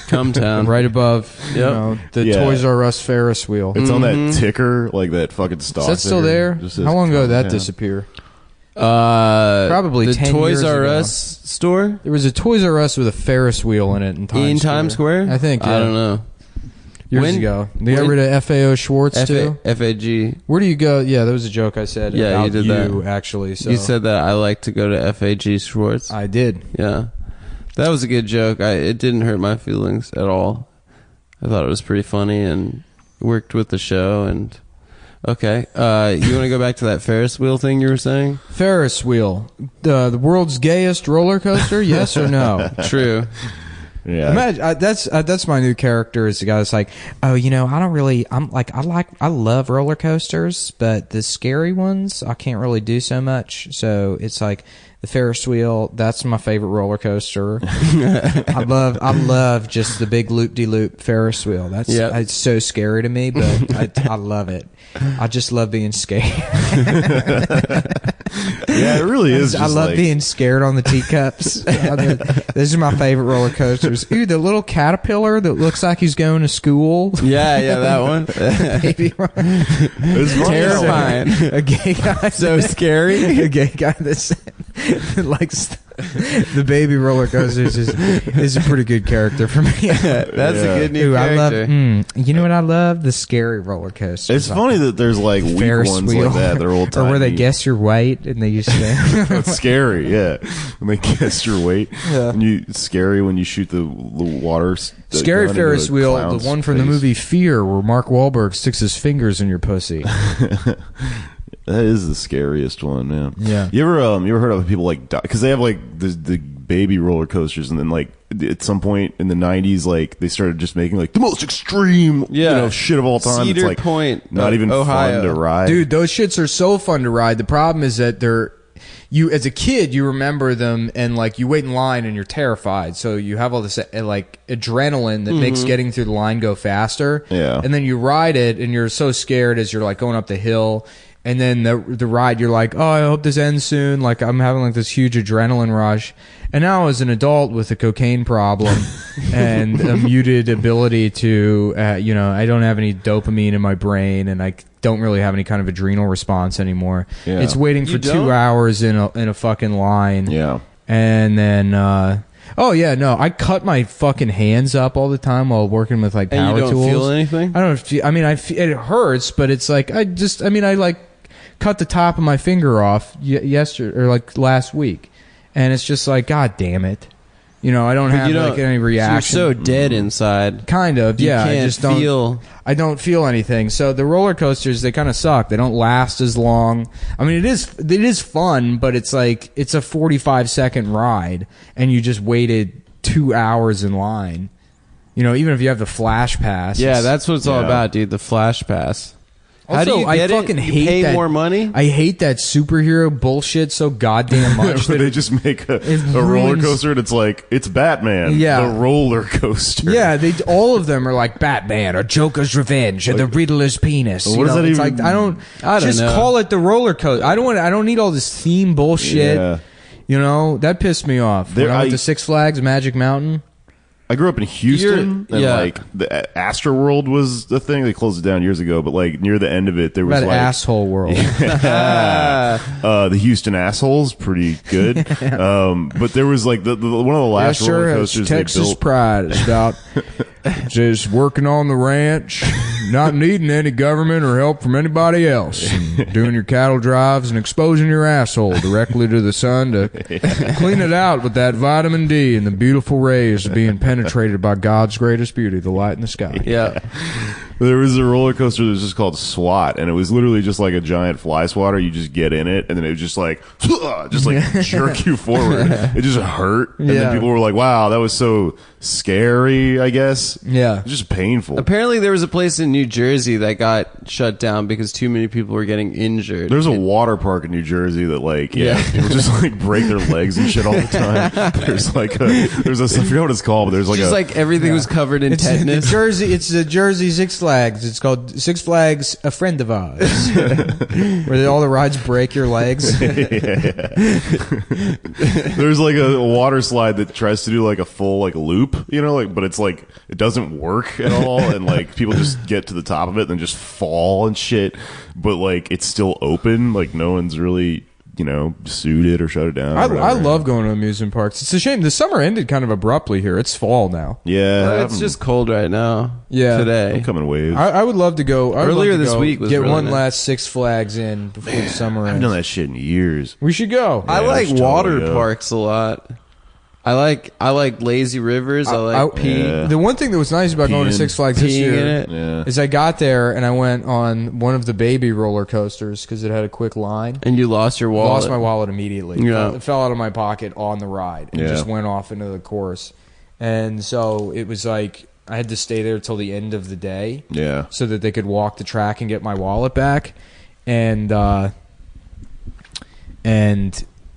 Cumtown. Right above the Toys R Us Ferris wheel. It's on that ticker, like that fucking stock. Is that still there? How long ago did that disappear? Probably the 10 Toys years R ago. Us store? There was a Toys R Us with a Ferris wheel in it in Times Square? I think. I don't know. Years ago. They got rid of FAO Schwartz too? FAG. Where do you go? Yeah, that was a joke I said about you did that. Actually. So. You said that I like to go to FAG Schwartz. I did. Yeah. That was a good joke. It didn't hurt my feelings at all. I thought it was pretty funny and worked with the show. And okay, you want to go back to that Ferris wheel thing you were saying? Ferris wheel, the world's gayest roller coaster? Yes or no? True. Yeah. Imagine, that's my new character. Is the guy that's like, oh, you know, I love roller coasters, but the scary ones I can't really do so much. So it's like. The Ferris wheel, that's my favorite roller coaster. I love just the big loop-de-loop Ferris wheel. It's so scary to me, but I love it. I just love being scared. Yeah, it really is. I love being scared on the teacups. These are my favorite roller coasters. Ooh, the little caterpillar that looks like he's going to school. Yeah, that one. Baby, It's terrifying. A gay guy, so scary. A gay guy that likes the baby roller coasters is a pretty good character for me. That's a good new character. You know what I love? The scary roller coasters. It's funny that there's like weak Ferris ones wheel. like that. They're old time. Or where they guess your weight and they used to. It's scary, yeah. When they guess your weight. Yeah. It's scary when you shoot the water. Scary Ferris wheel, the one from the movie Fear, where Mark Wahlberg sticks his fingers in your pussy. That is the scariest one, man. Yeah. You ever heard of people like because they have like the baby roller coasters, and then like at some point in the 90s, like they started just making like the most extreme, shit of all time. Cedar it's like Point, not even Ohio. fun to ride. Dude, those shits are so fun to ride. The problem is that you as a kid, you remember them and like you wait in line and you're terrified. So you have all this like adrenaline that makes getting through the line go faster. Yeah. And then you ride it and you're so scared as you're like going up the hill. And then the ride, you're like, oh, I hope this ends soon. Like I'm having like this huge adrenaline rush. And now as an adult with a cocaine problem and a muted ability to, I don't have any dopamine in my brain and I don't really have any kind of adrenal response anymore. Yeah. It's waiting for 2 hours in a fucking line. Yeah. And then, I cut my fucking hands up all the time while working with like power tools. And you don't feel anything? I don't feel, it hurts, but it's like, I cut the top of my finger off yesterday or like last week. And it's just like, God damn it. I don't have like any reaction. You're so dead inside. Kind of, yeah. I just don't feel. I don't feel anything. So the roller coasters, they kind of suck. They don't last as long. I mean, it is fun, but it's like it's a 45-second ride, and you just waited 2 hours in line. Even if you have the flash pass. Yeah, that's what it's all about, dude. The flash pass. How do you get I fucking it? You hate pay that, more money? I hate that superhero bullshit so goddamn much. That they just make a roller coaster and it's like, it's Batman, the roller coaster. Yeah, all of them are like Batman or Joker's Revenge or the Riddler's penis. What does that it's even... like, I don't just know. call it the roller coaster. I don't need all this theme bullshit. Yeah. That pissed me off. When I went to Six Flags Magic Mountain. I grew up in Houston, and like the Astro World was the thing. They closed it down years ago, but like near the end of it, there was like Asshole World. The Houston Assholes, pretty good. But there was like the one of the last roller coasters Texas they built. pride. It's about just working on the ranch, not needing any government or help from anybody else, and doing your cattle drives and exposing your asshole directly to the sun to clean it out with that vitamin D and the beautiful rays of being penetrated by God's greatest beauty, the light in the sky. Yeah. There was a roller coaster that was just called SWAT, and it was literally just like a giant fly swatter. You just get in it, and then it was just like jerk you forward. It just hurt, and then people were like, "Wow, that was so scary." I guess. Yeah, it was just painful. Apparently, there was a place in New Jersey that got shut down because too many people were getting injured. There's a water park in New Jersey that people just like break their legs and shit all the time. There's I forget what it's called, but there's like just like everything was covered in tetanus. It's the Jersey Six Flags. It's called Six Flags, a friend of ours, where all the rides break your legs. There's like a water slide that tries to do like a full like loop, but it's like it doesn't work at all, and like people just get to the top of it and then just fall and shit. But like it's still open, like no one's really sued it or shut it down. I love going to amusement parks. It's a shame the summer ended kind of abruptly here. It's fall now. Yeah, it's just cold right now. Yeah, today I'm coming waves. I would love to go. Earlier this week was get really one nice. last Six Flags in before the summer ends. I haven't done that shit in years. We should go. I like water parks a lot. I like lazy rivers. I like pee. Yeah. The one thing that was nice about going to Six Flags this year in it. is I got there and I went on one of the baby roller coasters because it had a quick line. And you lost your wallet. Lost my wallet immediately. Yeah. It fell out of my pocket on the ride and just went off into the course. And so it was like I had to stay there till the end of the day. Yeah. So that they could walk the track and get my wallet back. And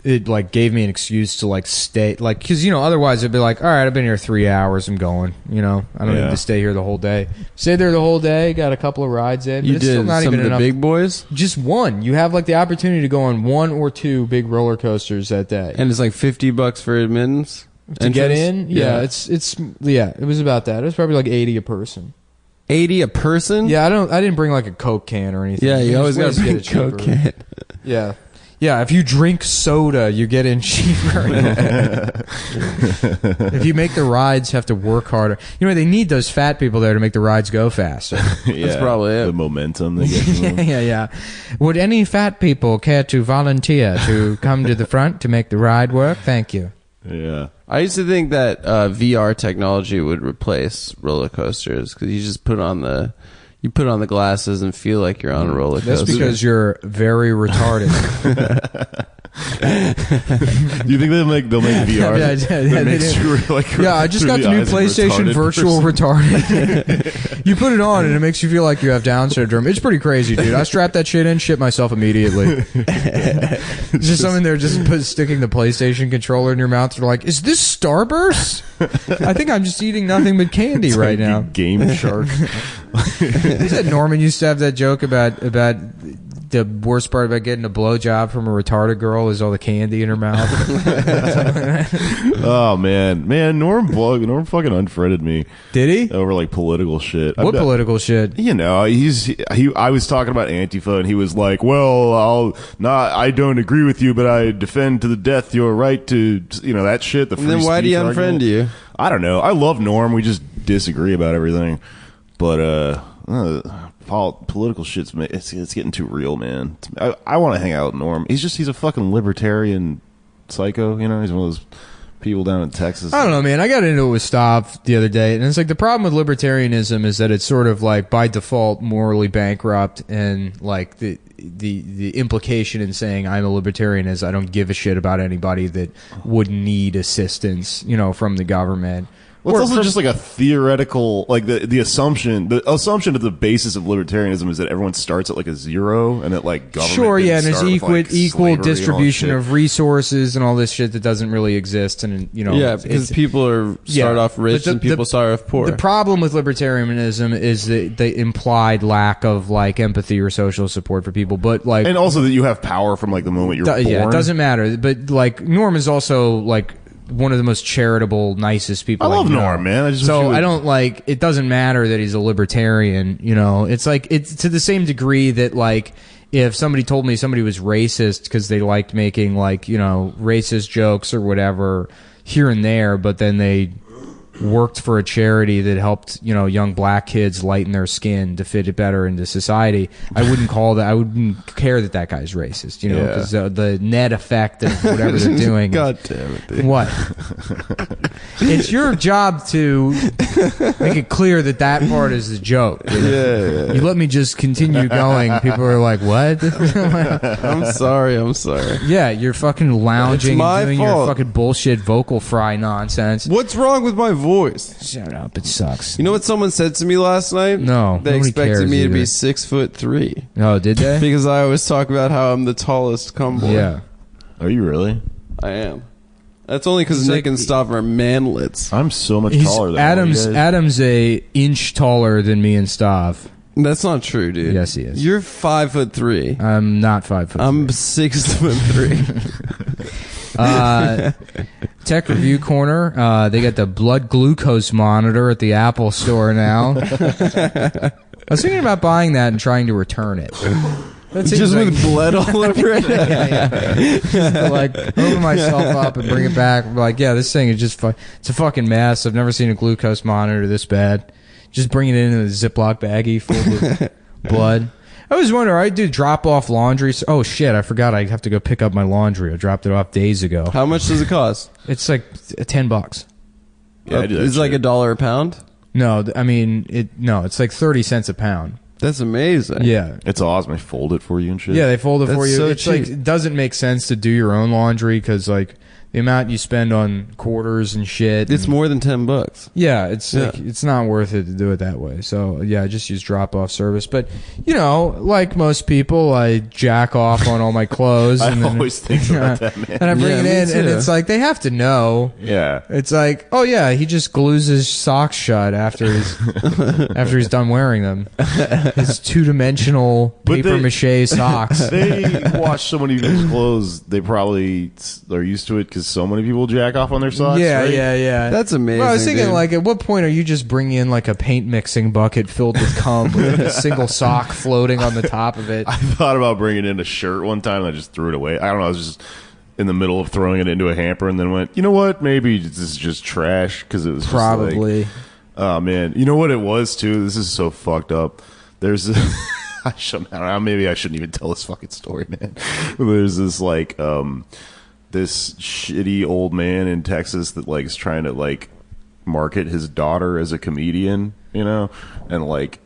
it like gave me an excuse to like stay, like, because otherwise I'd be like, all right, I've been here 3 hours, I'm going. I don't need to stay here the whole day. Stay there the whole day, got a couple of rides in. You did some of the big boys? Just one. You have like the opportunity to go on 1 or 2 big roller coasters that day, and it's like $50 for admittance to get in. Yeah, it was about that. It was probably like $80 a person. 80 a person? Yeah, I didn't bring like a Coke can or anything. Yeah, you always got to bring a Coke can. Yeah. Yeah, if you drink soda, you get in cheaper. If you make the rides have to work harder. They need those fat people there to make the rides go faster. That's probably it. The momentum they get from them. Yeah. Would any fat people care to volunteer to come to the front to make the ride work? Thank you. Yeah. I used to think that VR technology would replace roller coasters because you just put on the glasses and feel like you're on a roller coaster. That's because you're very retarded. Do you think they'll make VR? Yeah, I just got the new PlayStation Virtual Retarded. You put it on and it makes you feel like you have Down syndrome. It's pretty crazy, dude. I strapped that shit in, shit myself immediately. Just someone there sticking the PlayStation controller in your mouth. They're like, "Is this Starburst?" I think I'm just eating nothing but candy right now. Game Shark. You said Norman used to have that joke about the worst part about getting a blowjob from a retarded girl is all the candy in her mouth. Oh man, Norm fucking unfriended me. Did he? Over like political shit. What political shit? I was talking about Antifa and he was like, "Well, I don't agree with you, but I defend to the death your right to that shit." The free then why do you argument. unfriend you? I don't know. I love Norm. We just disagree about everything, but political shit's it's getting too real, man. I want to hang out with Norm. He's a fucking libertarian psycho. He's one of those people down in Texas. I don't know, man. I got into it with Stav the other day, and it's like the problem with libertarianism is that it's sort of like by default morally bankrupt, and like the implication in saying I'm a libertarian is I don't give a shit about anybody that would need assistance, from the government. Well, it's also just like a theoretical, like the assumption at the basis of libertarianism is that everyone starts at like a zero and that like government and there's equal distribution of resources and all this shit that doesn't really exist, and because people start off rich and people start off poor. The problem with libertarianism is the implied lack of like empathy or social support for people, but like, and also that you have power from like the moment you're born. Yeah, it doesn't matter, but like Norm is also like one of the most charitable, nicest people. I love Norm, man. I don't like. It doesn't matter that he's a libertarian. It's like it's to the same degree that like if somebody told me somebody was racist because they liked making like racist jokes or whatever here and there, but then they worked for a charity that helped young black kids lighten their skin to fit it better into society, I wouldn't care that guy's racist, because the net effect of whatever they're doing. God damn it, dude. What? It's your job to make it clear that part is a joke. Yeah. You let me just continue going. People are like, "What?" I'm sorry. Yeah, you're fucking lounging and doing your fucking bullshit vocal fry nonsense. What's wrong with my voice? Shut up, it sucks. You know what someone said to me last night? No, they expected me to be 6'3". Oh, did they? Because I always talk about how I'm the tallest cum boy. Yeah. Are you really? I am. That's only because Nick and Stav are manlets. I'm so much taller than Adam's a inch taller than me and Stav. That's not true, dude. Yes, he is. You're 5'3". I'm not 5'3". I'm 6'3". Tech Review Corner. They got the blood glucose monitor at the Apple Store now. I was thinking about buying that and trying to return it. Just with blood all over it? Yeah. Like, open myself up and bring it back. Like, yeah, this thing is just it's a fucking mess. I've never seen a glucose monitor this bad. Just bring it in a Ziploc baggie full of blood. I was wondering, I do drop off laundry. Oh shit, I forgot I have to go pick up my laundry. I dropped it off days ago. How much does it cost? It's like $10. Yeah, it's like $1 a pound? No, I mean it's like 30 cents a pound. That's amazing. Yeah. It's awesome. They fold it for you and shit. Yeah, they fold it for you. So it's cheap. like it doesn't make sense to do your own laundry because like the amount you spend on quarters and shit. It's more than $10. Yeah, like, it's not worth it to do it that way. So yeah, I just use drop-off service. But like most people, I jack off on all my clothes. I always think about that, man. And I bring it in, and it's like they have to know. Yeah, it's like, oh yeah, he just glues his socks shut after he's done wearing them. His two-dimensional paper mache socks. They wash so many people's clothes. They probably are used to it because so many people jack off on their socks. Yeah, right? yeah. That's amazing. Well, I was thinking, like, at what point are you just bringing in like a paint mixing bucket filled with cum with a single sock floating on the top of it? I thought about bringing in a shirt one time and I just threw it away. I don't know. I was just in the middle of throwing it into a hamper and then went, you know what? Maybe this is just trash because it was probably. Just like, oh man, you know what it was too? This is so fucked up. There's. I don't know, maybe I shouldn't even tell this fucking story, man. There's this like this shitty old man in Texas that like is trying to like market his daughter as a comedian, and like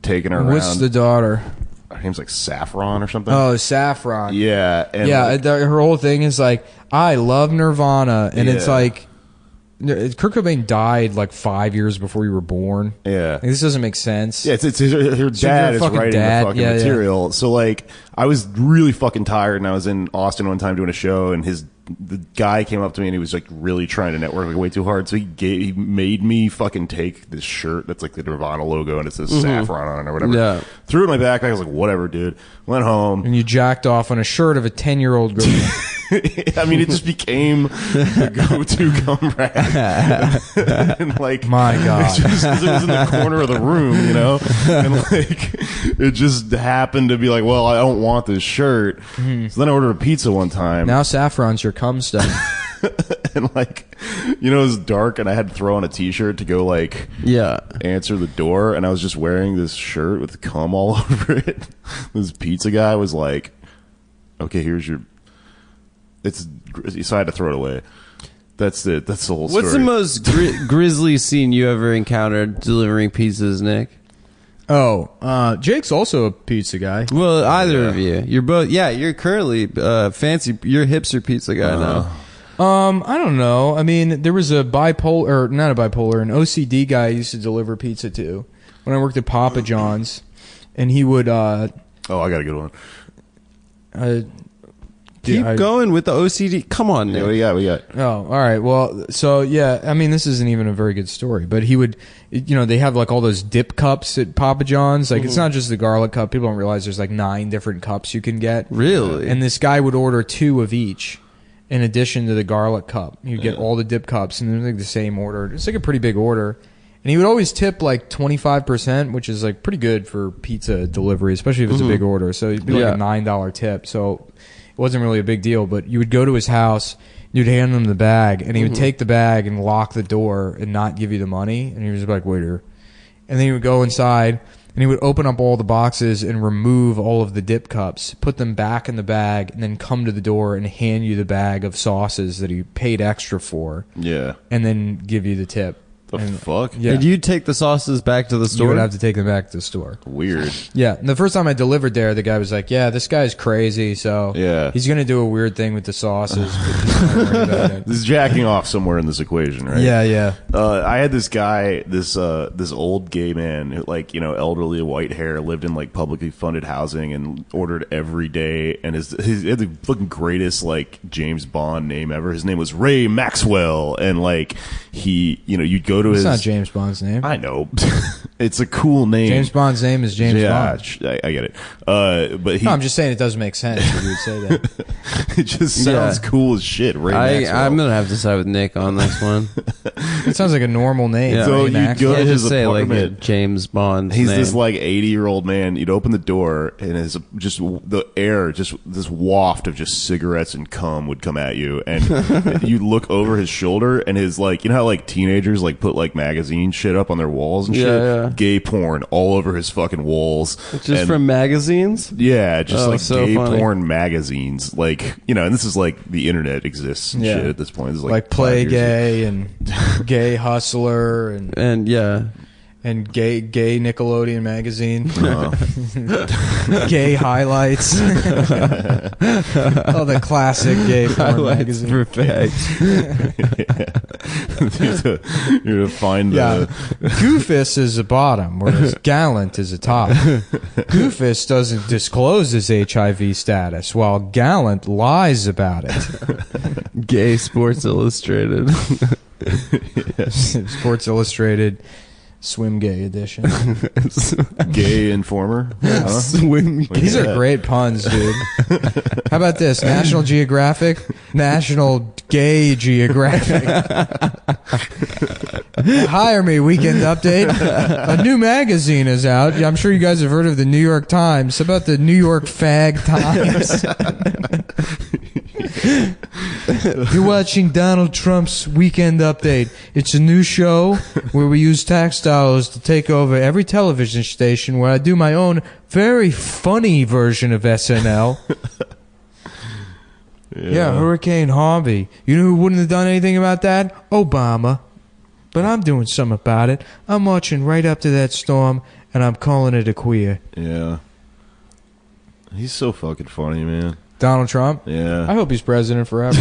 taking her around. What's the daughter? Her name's like Saffron or something. Oh, Saffron. Yeah. And yeah, like, her whole thing is like, I love Nirvana, and it's like, Kurt Cobain died like 5 years before you were born. Yeah. Like, this doesn't make sense. Yeah, her dad is writing the fucking material. So like, I was really fucking tired, and I was in Austin one time doing a show, and the guy came up to me and he was like really trying to network like way too hard. So he made me fucking take this shirt that's like the Nirvana logo and it says Saffron on it or whatever. Yeah. Threw it in my backpack. I was like, whatever, dude. Went home. And you jacked off on a shirt of a 10-year-old girl. I mean, it just became the go-to gum rag. And like, my God, just because it was in the corner of the room, and like, it just happened to be like, well, I don't want this shirt. So then I ordered a pizza one time. Now Saffron's your cum stuff. And like, it was dark, and I had to throw on a t-shirt to go like, answer the door, and I was just wearing this shirt with cum all over it. This pizza guy was like, okay, here's your. So I had to throw it away. That's it. That's the whole story. What's the most grisly scene you ever encountered delivering pizzas, Nick? Oh, Jake's also a pizza guy. Well, either of you. You're both. Yeah, you're currently fancy. You're a hipster pizza guy now. I don't know. I mean, there was a bipolar, or not a bipolar, an OCD guy I used to deliver pizza to when I worked at Papa John's, and he would. Oh, I got a good one. Keep going with the OCD. Come on, Nick. Yeah, what do you got? Oh, all right. Well, so yeah, I mean, this isn't even a very good story, but he would, they have like all those dip cups at Papa John's. Like, it's not just the garlic cup. People don't realize there's like 9 different cups you can get. Really? And this guy would order 2 of each in addition to the garlic cup. You'd get all the dip cups, and they're like the same order. It's like a pretty big order. And he would always tip like 25%, which is like pretty good for pizza delivery, especially if it's a big order. So it'd be like a $9 tip. So it wasn't really a big deal, but you would go to his house, you'd hand him the bag, and he would take the bag and lock the door and not give you the money. And he was like, wait here. And then he would go inside, and he would open up all the boxes and remove all of the dip cups, put them back in the bag, and then come to the door and hand you the bag of sauces that he paid extra for. Yeah. And then give you the tip. The fuck? Yeah. Did you take the sauces back to the store? You would have to take them back to the store. Weird. Yeah. And the first time I delivered there, the guy was like, yeah, this guy's crazy, so he's going to do a weird thing with the sauces. But don't worry about it. This is jacking off somewhere in this equation, right? Yeah. I had this guy, this old gay man, who, like, elderly, white hair, lived in like publicly funded housing and ordered every day. And he had the fucking greatest like James Bond name ever. His name was Ray Maxwell. And like you'd go to It's his. not James Bond's name. I know. It's a cool name. James Bond's name is James Bond. Yeah, I get it. But I'm just saying it doesn't make sense if you would say that. It just sounds cool as shit. Ray Maxwell. I'm gonna have to side with Nick on this one. It sounds like a normal name. Yeah. So you go to his apartment. Like a James Bond. He's this like 80-year-old man. You'd open the door, and just the air, just this waft of just cigarettes and cum would come at you, and you'd look over his shoulder, and his like, how like teenagers like put like magazine shit up on their walls and shit. Yeah. Gay porn all over his fucking walls. Just from magazines? Yeah, just like so gay funny. porn magazines. Like, and this is like the internet exists and shit at this point. This is like Play Gay and Gay Hustler and yeah. and gay Nickelodeon magazine, gay highlights, the classic gay porn magazine. Perfect. You're to find the Goofus is a bottom, whereas Gallant is a top. Goofus doesn't disclose his HIV status, while Gallant lies about it. Gay Sports Illustrated. Sports Illustrated Swim Gay edition. Gay Informer. Swim Gay. These are great puns, dude. How about this? National Geographic, National Gay Geographic. Hire me, Weekend Update. A new magazine is out. I'm sure you guys have heard of the New York Times. How about the New York Fag Times? You're watching Donald Trump's Weekend Update. It's a new show where we use tax dollars to take over every television station, where I do my own very funny version of SNL. Yeah, Hurricane Harvey. You know who wouldn't have done anything about that? Obama. But I'm doing something about it. I'm marching right up to that storm, and I'm calling it a queer. Yeah. He's so fucking funny, man. Donald Trump? Yeah. I hope he's president forever.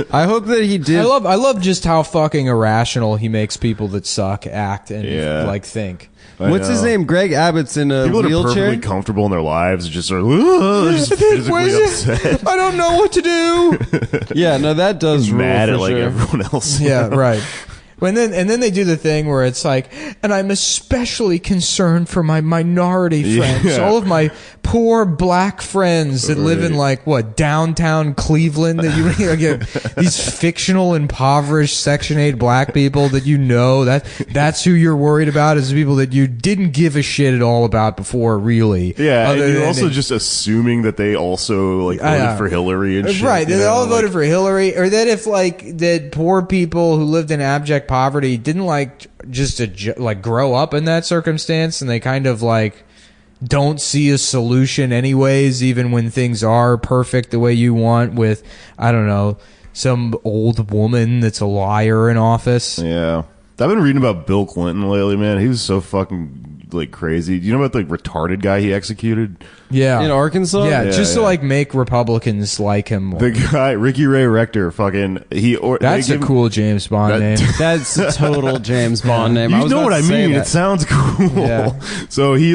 I hope that he did. I love just how fucking irrational he makes people that suck act and think. What's his name? Greg Abbott's in a people wheelchair. People that are perfectly comfortable in their lives just are just physically upset. I don't know what to do. Yeah, no, that does rule mad for at like sure. everyone else. Yeah, right. And then they do the thing where it's like, and I'm especially concerned for my minority friends, all of my poor black friends that live in like downtown Cleveland. That you get these fictional impoverished Section 8 black people that that's who you're worried about, is the people that you didn't give a shit at all about before, really. Yeah, and you're also just assuming that they also like voted for Hillary and shit. Right, they all voted for Hillary, or that if that poor people who lived in abject poverty didn't just grow up in that circumstance, and they kind of don't see a solution anyways, even when things are perfect the way you want, with I don't know, some old woman that's a liar in office. Yeah, I've been reading about Bill Clinton lately, man. He was so fucking crazy. Do you know about the retarded guy he executed? Yeah, in Arkansas. Yeah, just to make Republicans like him more. The guy, Ricky Ray Rector, that's a cool James Bond name. That's a total James Bond name. You know what I mean? It sounds cool. Yeah. So he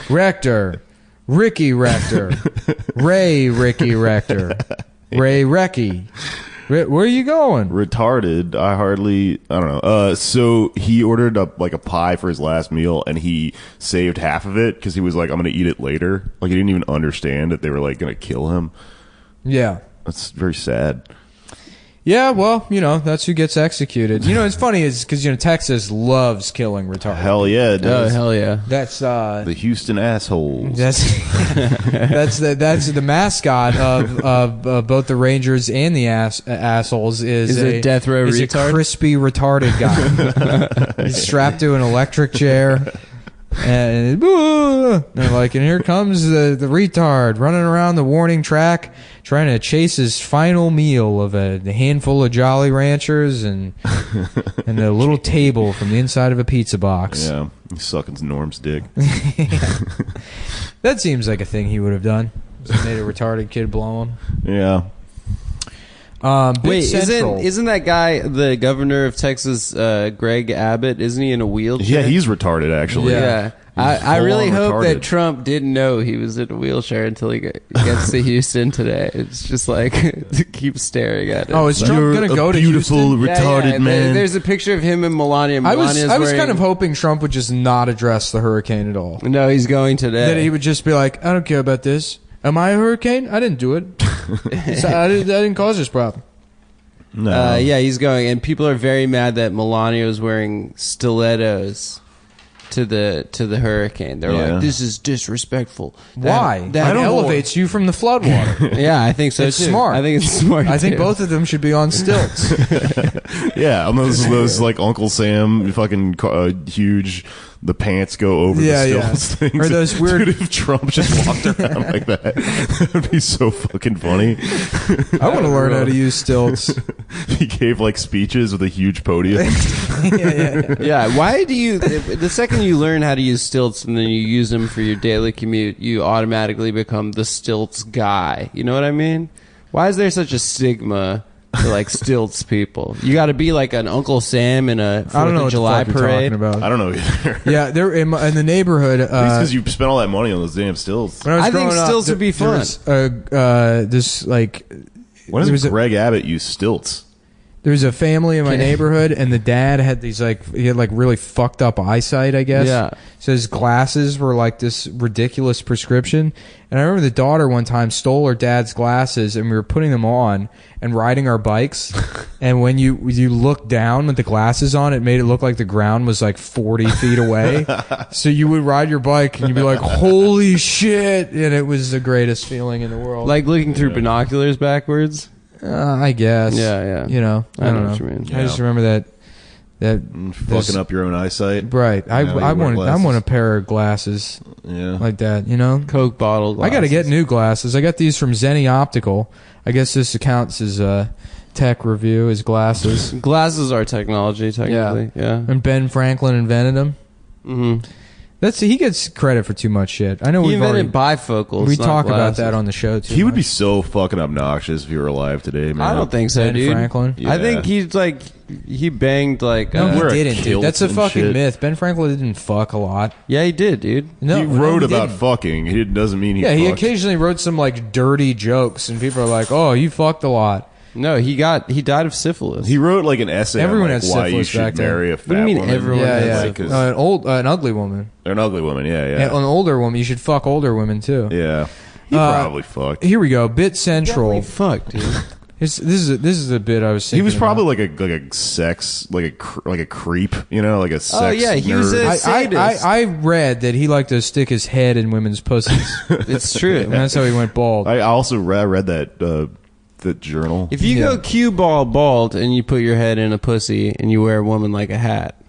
Rector, Ricky Rector, Ricky Rector, Ray Recchi. Where are you going? Retarded. I don't know. So he ordered up a pie for his last meal, and he saved half of it because he was like, I'm going to eat it later. He didn't even understand that they were going to kill him. Yeah. That's very sad. Yeah, well, that's who gets executed. It's funny is because Texas loves killing retarded. Hell yeah, it does. Oh hell yeah. That's the Houston assholes. That's the mascot of both the Rangers and the assholes is a death row retard, a crispy retarded guy. He's strapped to an electric chair. And they're like, and here comes the retard running around the warning track, trying to chase his final meal of a handful of Jolly Ranchers and a little table from the inside of a pizza box. Yeah, he's sucking Norm's dick. That seems like a thing he would have done. Just made a retarded kid blow him. Yeah. Wait, isn't that guy the governor of Texas, Greg Abbott? Isn't he in a wheelchair? Yeah, he's retarded, actually. Yeah. I really hope that Trump didn't know he was in a wheelchair until he gets to Houston today. It's just keep staring at it. Oh, is Trump going to go to Houston? Beautiful retarded man. There's a picture of him and Melania. I was kind of hoping Trump would just not address the hurricane at all. No, he's going today. That he would just be like, I don't care about this. Am I a hurricane? I didn't do it. I didn't cause this problem. No. Yeah, he's going, and people are very mad that Melania is wearing stilettos to the hurricane. They're like, this is disrespectful. Why? That elevates you from the floodwater. Yeah, I think so. It's too. smart. I think it's smart. I think both of them should be on stilts. Yeah, on those Uncle Sam fucking huge the pants go over the stilts things. Or those weird. Dude, if Trump just walked around like that would be so fucking funny. I want to learn how to use stilts. He gave like speeches with a huge podium. Yeah, why do you, the second you learn how to use stilts and then you use them for your daily commute, you automatically become the stilts guy. You know what I mean? Why is there such a stigma for like stilts people? You got to be like an Uncle Sam in a 4th of July parade. I don't know either. Yeah, they're in the neighborhood. Because you spent all that money on those damn stilts. I think stilts would be fun. This like, why does Greg Abbott use stilts? There was a family in my neighborhood, and the dad had these he had like really fucked up eyesight, I guess. Yeah. So his glasses were like this ridiculous prescription. And I remember the daughter one time stole her dad's glasses, and we were putting them on and riding our bikes. And when you looked down with the glasses on, it made it look like the ground was like 40 feet away. So you would ride your bike, and you'd be like, "Holy shit!" And it was the greatest feeling in the world. Like looking through binoculars backwards. I guess. Yeah. You know, I don't know. What you mean. I just remember that fucking up your own eyesight. Right. I want a pair of glasses. Yeah. Like that, you know? Coke bottle glasses. I got to get new glasses. I got these from Zenny Optical. I guess this counts as a tech review, as glasses. Glasses are technology, technically. Yeah. And Ben Franklin invented them. Mm-hmm. He gets credit for too much shit. I know he invented bifocals. We talk about that on the show too. He would be so fucking obnoxious if he were alive today, man. I don't think so, Ben dude. Franklin. Yeah. I think he's like he banged like. No, he didn't, dude. That's a fucking myth. Ben Franklin didn't fuck a lot. Yeah, he did, dude. No, he wrote about fucking. It doesn't mean he. Yeah, he fucked. occasionally wrote some like dirty jokes, and people are like, "Oh, you fucked a lot." No, he died of syphilis. He wrote like an essay everyone on like, why you should marry a fat woman. What do you mean everyone? Yeah. An ugly woman. An ugly woman, yeah. An older woman. You should fuck older women too. Yeah. He probably fucked. Here we go. Bit Central. Fucked, dude. This is a bit I was thinking. He was probably about. like a sex like a creep, you know, like a sex. Oh yeah, he was a sadist. I read that he liked to stick his head in women's pussies. It's true. And that's how he went bald. I also read that. The journal. If you go cue ball bald and you put your head in a pussy and you wear a woman like a hat,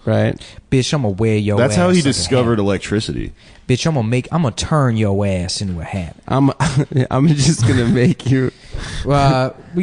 right? Bitch, I'm gonna wear your That's ass how he like discovered electricity. Bitch, I'm gonna turn your ass into a hat. I'm just gonna make you. We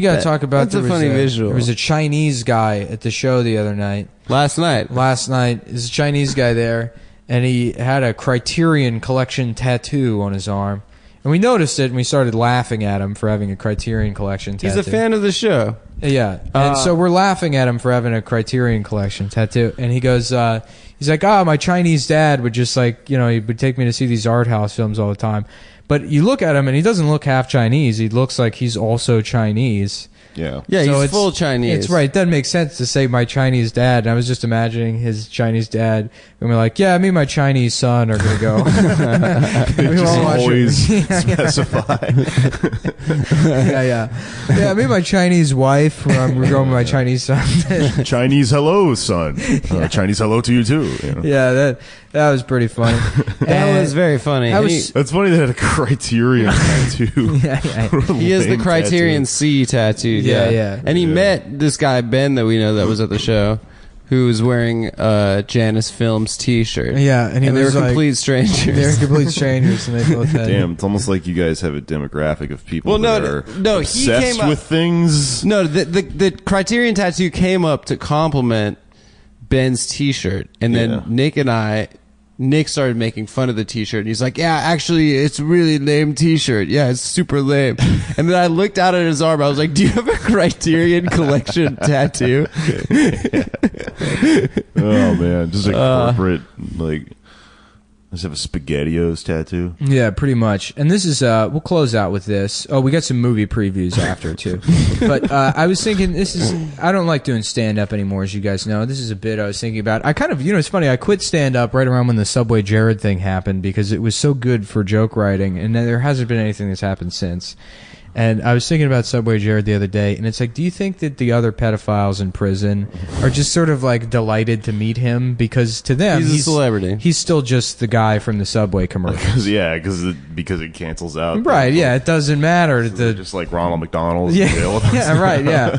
gotta talk about. That's a funny visual. There was a Chinese guy at the show the other night. Last night, there's a Chinese guy there, and he had a Criterion Collection tattoo on his arm. And we noticed it, and we started laughing at him for having a Criterion Collection tattoo. He's a fan of the show. Yeah. And so we're laughing at him for having a Criterion Collection tattoo. And he goes, he's like, my Chinese dad would just like, he would take me to see these art house films all the time. But you look at him, and he doesn't look half Chinese. He looks like he's also Chinese. Yeah. Yeah, so he's full Chinese. It's right. It doesn't make sense to say my Chinese dad. And I was just imagining his Chinese dad. And we're like, yeah, me and my Chinese son are going to go. Just always specify. Yeah, me and my Chinese wife. We're going with my Chinese son. Chinese hello, son. Chinese hello to you, too. You know? Yeah, that was pretty funny. That was very funny. That's funny they had a Criterion tattoo. He has the Criterion C tattooed. Yeah. And he met this guy, Ben, that we know that was at the show, who was wearing Janus Films t-shirt. Yeah, and they were complete strangers. They were complete strangers, and they both had... Damn, it's almost like you guys have a demographic of people that are obsessed he came up, with things. No, the Criterion tattoo came up to compliment Ben's t-shirt, and then Nick started making fun of the t-shirt, and he's like, yeah, actually, it's a really lame t-shirt. Yeah, it's super lame. And then I looked out at his arm. I was like, do you have a Criterion Collection tattoo? Oh, man. Just a corporate, just have a SpaghettiOs tattoo. Yeah, pretty much. And this is, we'll close out with this. Oh, we got some movie previews after, too. But I was thinking, I don't like doing stand-up anymore, as you guys know. This is a bit I was thinking about. I kind of, it's funny, I quit stand-up right around when the Subway Jared thing happened because it was so good for joke writing, and there hasn't been anything that's happened since. And I was thinking about Subway Jared the other day, and it's like, do you think that the other pedophiles in prison are just sort of like delighted to meet him? Because to them, he's a celebrity. He's still just the guy from the Subway commercials. Because it cancels out. Right, yeah, it doesn't matter. Just like Ronald McDonald. Yeah, right, yeah.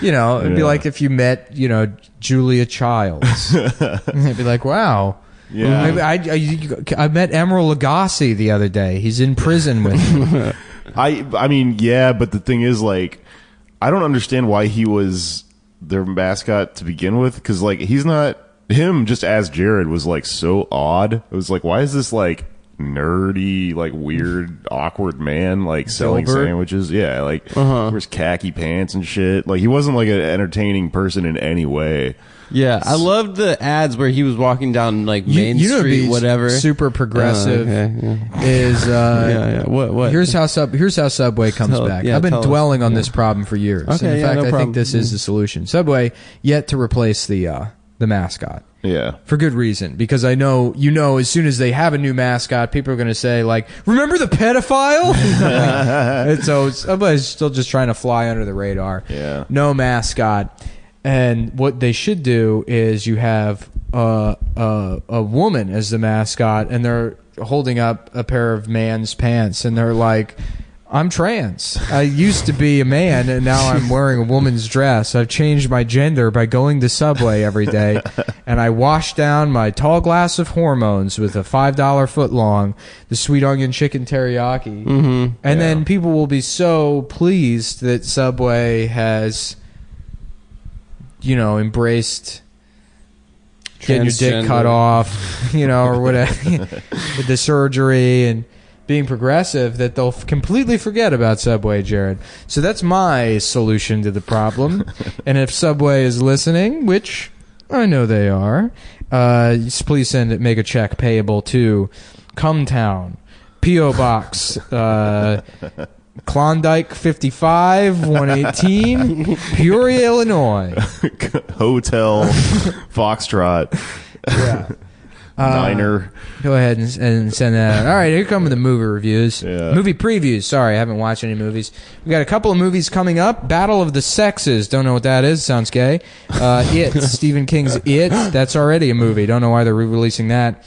You know, it'd be like if you met, you know, Julia Childs. It'd be like, wow. Yeah. I met Emeril Lagasse the other day. He's in prison with me. I mean, yeah, but the thing is, like, I don't understand why he was their mascot to begin with, because, like, he's not him. Just as Jared was like so odd. It was like, why is this like nerdy, like weird, awkward man like selling sandwiches? Yeah, like wears khaki pants and shit. Like he wasn't like an entertaining person in any way. Yeah, I loved the ads where he was walking down like Main Street, whatever. Super progressive is What? Here's how Subway comes back. I've been dwelling on this problem for years. Okay, in fact, I think this is the solution. Subway yet to replace the mascot. Yeah. For good reason, because I know, you know, as soon as they have a new mascot, people are going to say, like, remember the pedophile? And so Subway's still just trying to fly under the radar. Yeah. No mascot. And what they should do is you have a woman as the mascot, and they're holding up a pair of man's pants, and they're like, I'm trans. I used to be a man, and now I'm wearing a woman's dress. I've changed my gender by going to Subway every day, and I wash down my tall glass of hormones with a $5 footlong, the sweet onion chicken teriyaki. Mm-hmm. And then people will be so pleased that Subway has, you know, embraced getting your dick cut off, you know, or whatever, with the surgery and being progressive, that they'll completely forget about Subway, Jared. So that's my solution to the problem. And if Subway is listening, which I know they are, please make a check payable to Cumtown, P.O. Box, Klondike 55, 118, Peoria, Illinois. Hotel, Foxtrot. Yeah. Diner. Go ahead and send that out. All right, here come the movie reviews. Yeah. Movie previews. Sorry, I haven't watched any movies. We got a couple of movies coming up. Battle of the Sexes. Don't know what that is. Sounds gay. It. Stephen King's It. That's already a movie. Don't know why they're re-releasing that.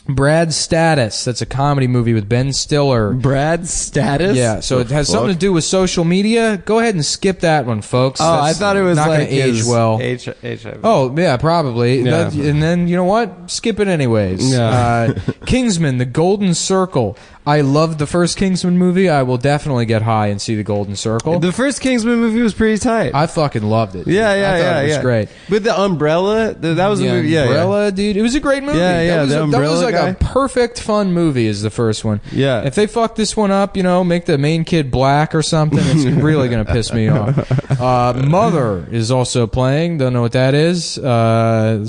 Brad's Status. That's a comedy movie with Ben Stiller. Brad's Status? Yeah, so it has something to do with social media. Go ahead and skip that one, folks. Oh, I thought it was not like going to age well. HIV. Oh, yeah, probably. Yeah. And then, you know what? Skip it anyways. Yeah. Kingsman, The Golden Circle. I loved the first Kingsman movie. I will definitely get high and see The Golden Circle. The first Kingsman movie was pretty tight. I fucking loved it. Yeah, I thought it was great. With the umbrella, that was a movie. Yeah, Umbrella, dude. It was a great movie. Yeah, that was like guy. a perfect fun movie is the first one. Yeah. If they fuck this one up, you know, make the main kid black or something, it's really going to piss me off. Mother is also playing. Don't know what that is.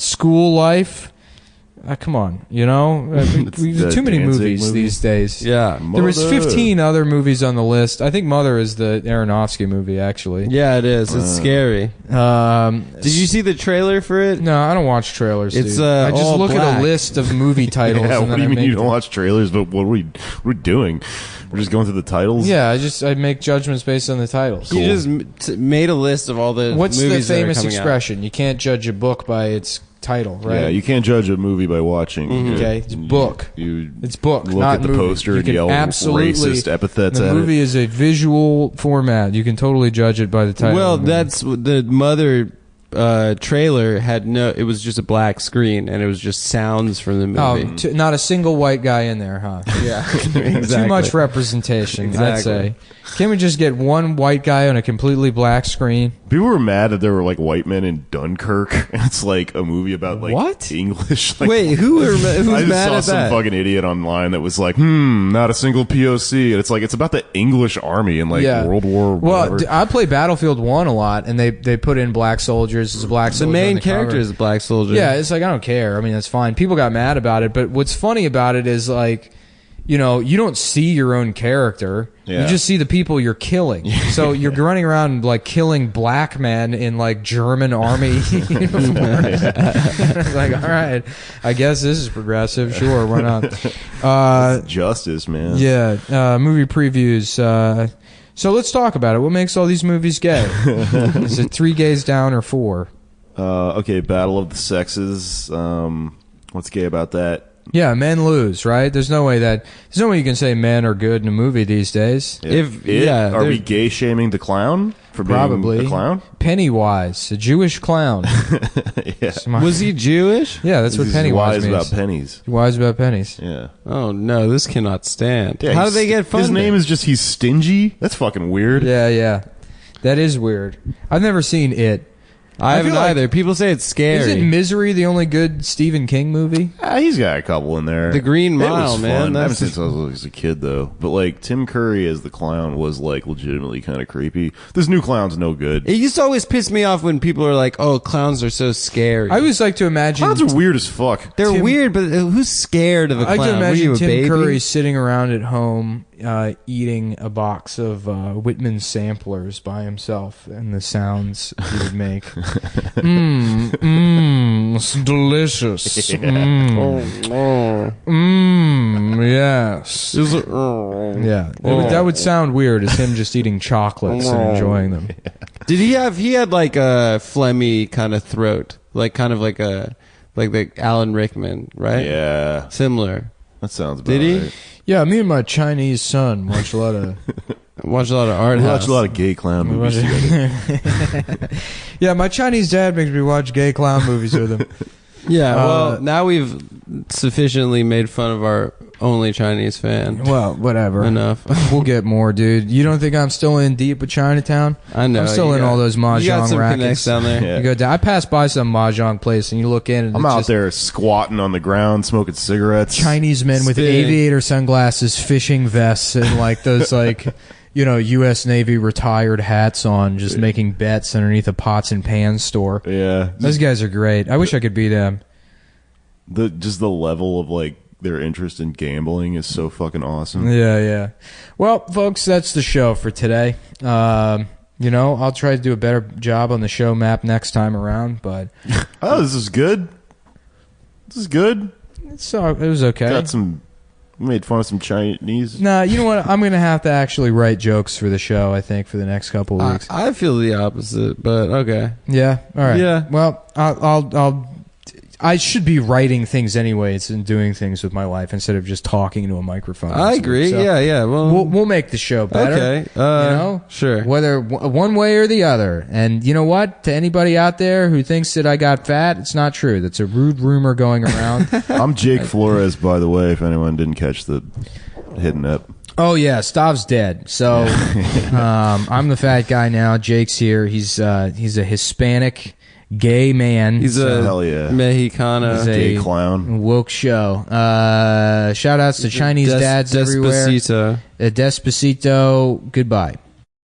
School Life. Come on, you know, too many movies these days. Yeah, there was 15 other movies on the list. I think Mother is the Aronofsky movie, actually. Yeah, it is. It's scary. Did you see the trailer for it? No, I don't watch trailers. It's dude. I just all look black. at a list of movie titles. Yeah, and what then do you mean you don't them. watch trailers? But what are we doing? We're just going through the titles. Yeah, I make judgments based on the titles. Cool. You just made a list of all the What's movies the famous that are coming expression? out. You can't judge a book by its title, right? Yeah, you can't judge a movie by watching. Mm-hmm. Okay, it's book. It's book, look not at the movie. poster You and can yell absolutely, racist epithets the at movie it. is a visual format. You can totally judge it by the title. Well, of the movie. that's the Mother trailer had no. It was just a black screen, and it was just sounds from the movie. Oh, not a single white guy in there, huh? Yeah, Too much representation, I'd say. Can't we just get one white guy on a completely black screen? People were mad that there were like white men in Dunkirk. And it's like a movie about like What? English. Like, Wait, who's I just mad saw at some that? fucking idiot online that was like, not a single POC. And it's like, it's about the English army in like World War. Well, whatever. I play Battlefield 1 a lot, and they put in black soldiers as a black The soldier. main on the character cover. is a black soldier. Yeah, it's like, I don't care. I mean, that's fine. People got mad about it, but what's funny about it is like, you know, you don't see your own character. Yeah. You just see the people you're killing. So you're running around like killing black men in like German army uniforms. It's like, all right, I guess this is progressive. Sure, why not? Justice, man. Yeah, movie previews. So let's talk about it. What makes all these movies gay? Is it 3 gays down or 4? Okay, Battle of the Sexes. What's gay about that? Yeah, men lose, right? There's no way you can say men are good in a movie these days. Are we gay shaming the clown? For Probably. being a clown? Pennywise, a Jewish clown. Yeah. Was he Jewish? Yeah, that's what He's Pennywise wise means. about pennies. Wise about pennies. Yeah. Oh no, this cannot stand. Yeah, How do they get funding? His name is just he's stingy. That's fucking weird. Yeah. That is weird. I've never seen it. I haven't feel like- either. People say it's scary. Isn't Misery the only good Stephen King movie? He's got a couple in there. The Green It Mile, was man. fun. I haven't That's seen it since I was a kid, though. But like Tim Curry as the clown was like legitimately kind of creepy. This new clown's no good. It used to always piss me off when people are like, "Oh, clowns are so scary." I always like to imagine Clowns are weird as fuck. They're Tim- weird, but who's scared of a I clown? can Were you imagine a Tim baby? Curry sitting around at home eating a box of Whitman samplers by himself and the sounds he would make. It's delicious. Yes. Yeah. That would sound weird as him just eating chocolates and enjoying them. Did he have? He had like a phlegmy kind of throat, like kind of like the Alan Rickman, right? Yeah, Similar. that sounds about Did he? right. Yeah, me and my Chinese son watch a lot of... Watch a lot of art We house. watch a lot of gay clown movies together. Yeah, my Chinese dad makes me watch gay clown movies with him. Yeah, well, now we've sufficiently made fun of our only Chinese fan. Well, whatever. Enough. We'll get more, dude. You don't think I'm still in deep with Chinatown? I know. I'm still in all those You got mahjong some rackets. connects down there. Yeah. You go down. I pass by some mahjong place, and you look in, and I'm it's out just there squatting on the ground, smoking cigarettes. Chinese men with Spitting. aviator sunglasses, fishing vests, and like those like U.S. Navy retired hats on, just making bets underneath a pots and pans store. Yeah, Those guys are great. I wish I could be them. the level of like their interest in gambling is so fucking awesome. Yeah. Well, folks, that's the show for today. I'll try to do a better job on the show map next time around, but Oh, this is good. This is good. it was okay. Made fun of some Chinese. Nah, you know what? I'm going to have to actually write jokes for the show, I think, for the next couple of weeks. I feel the opposite, but okay. Yeah. All right. Yeah. Well, I should be writing things anyways and doing things with my life instead of just talking into a microphone. I agree. So Yeah. Well, we'll make the show better. Okay. Sure. Whether one way or the other. And you know what? To anybody out there who thinks that I got fat, it's not true. That's a rude rumor going around. I'm Jake FLorjes, by the way, if anyone didn't catch the hidden up. Oh yeah, Stav's dead. So I'm the fat guy now. Jake's here. He's a Hispanic gay man. He's a Hell yeah. Mexicana. He's a Gay clown. woke show. Shout outs to Chinese dads everywhere. Despacito. Despacito. Goodbye.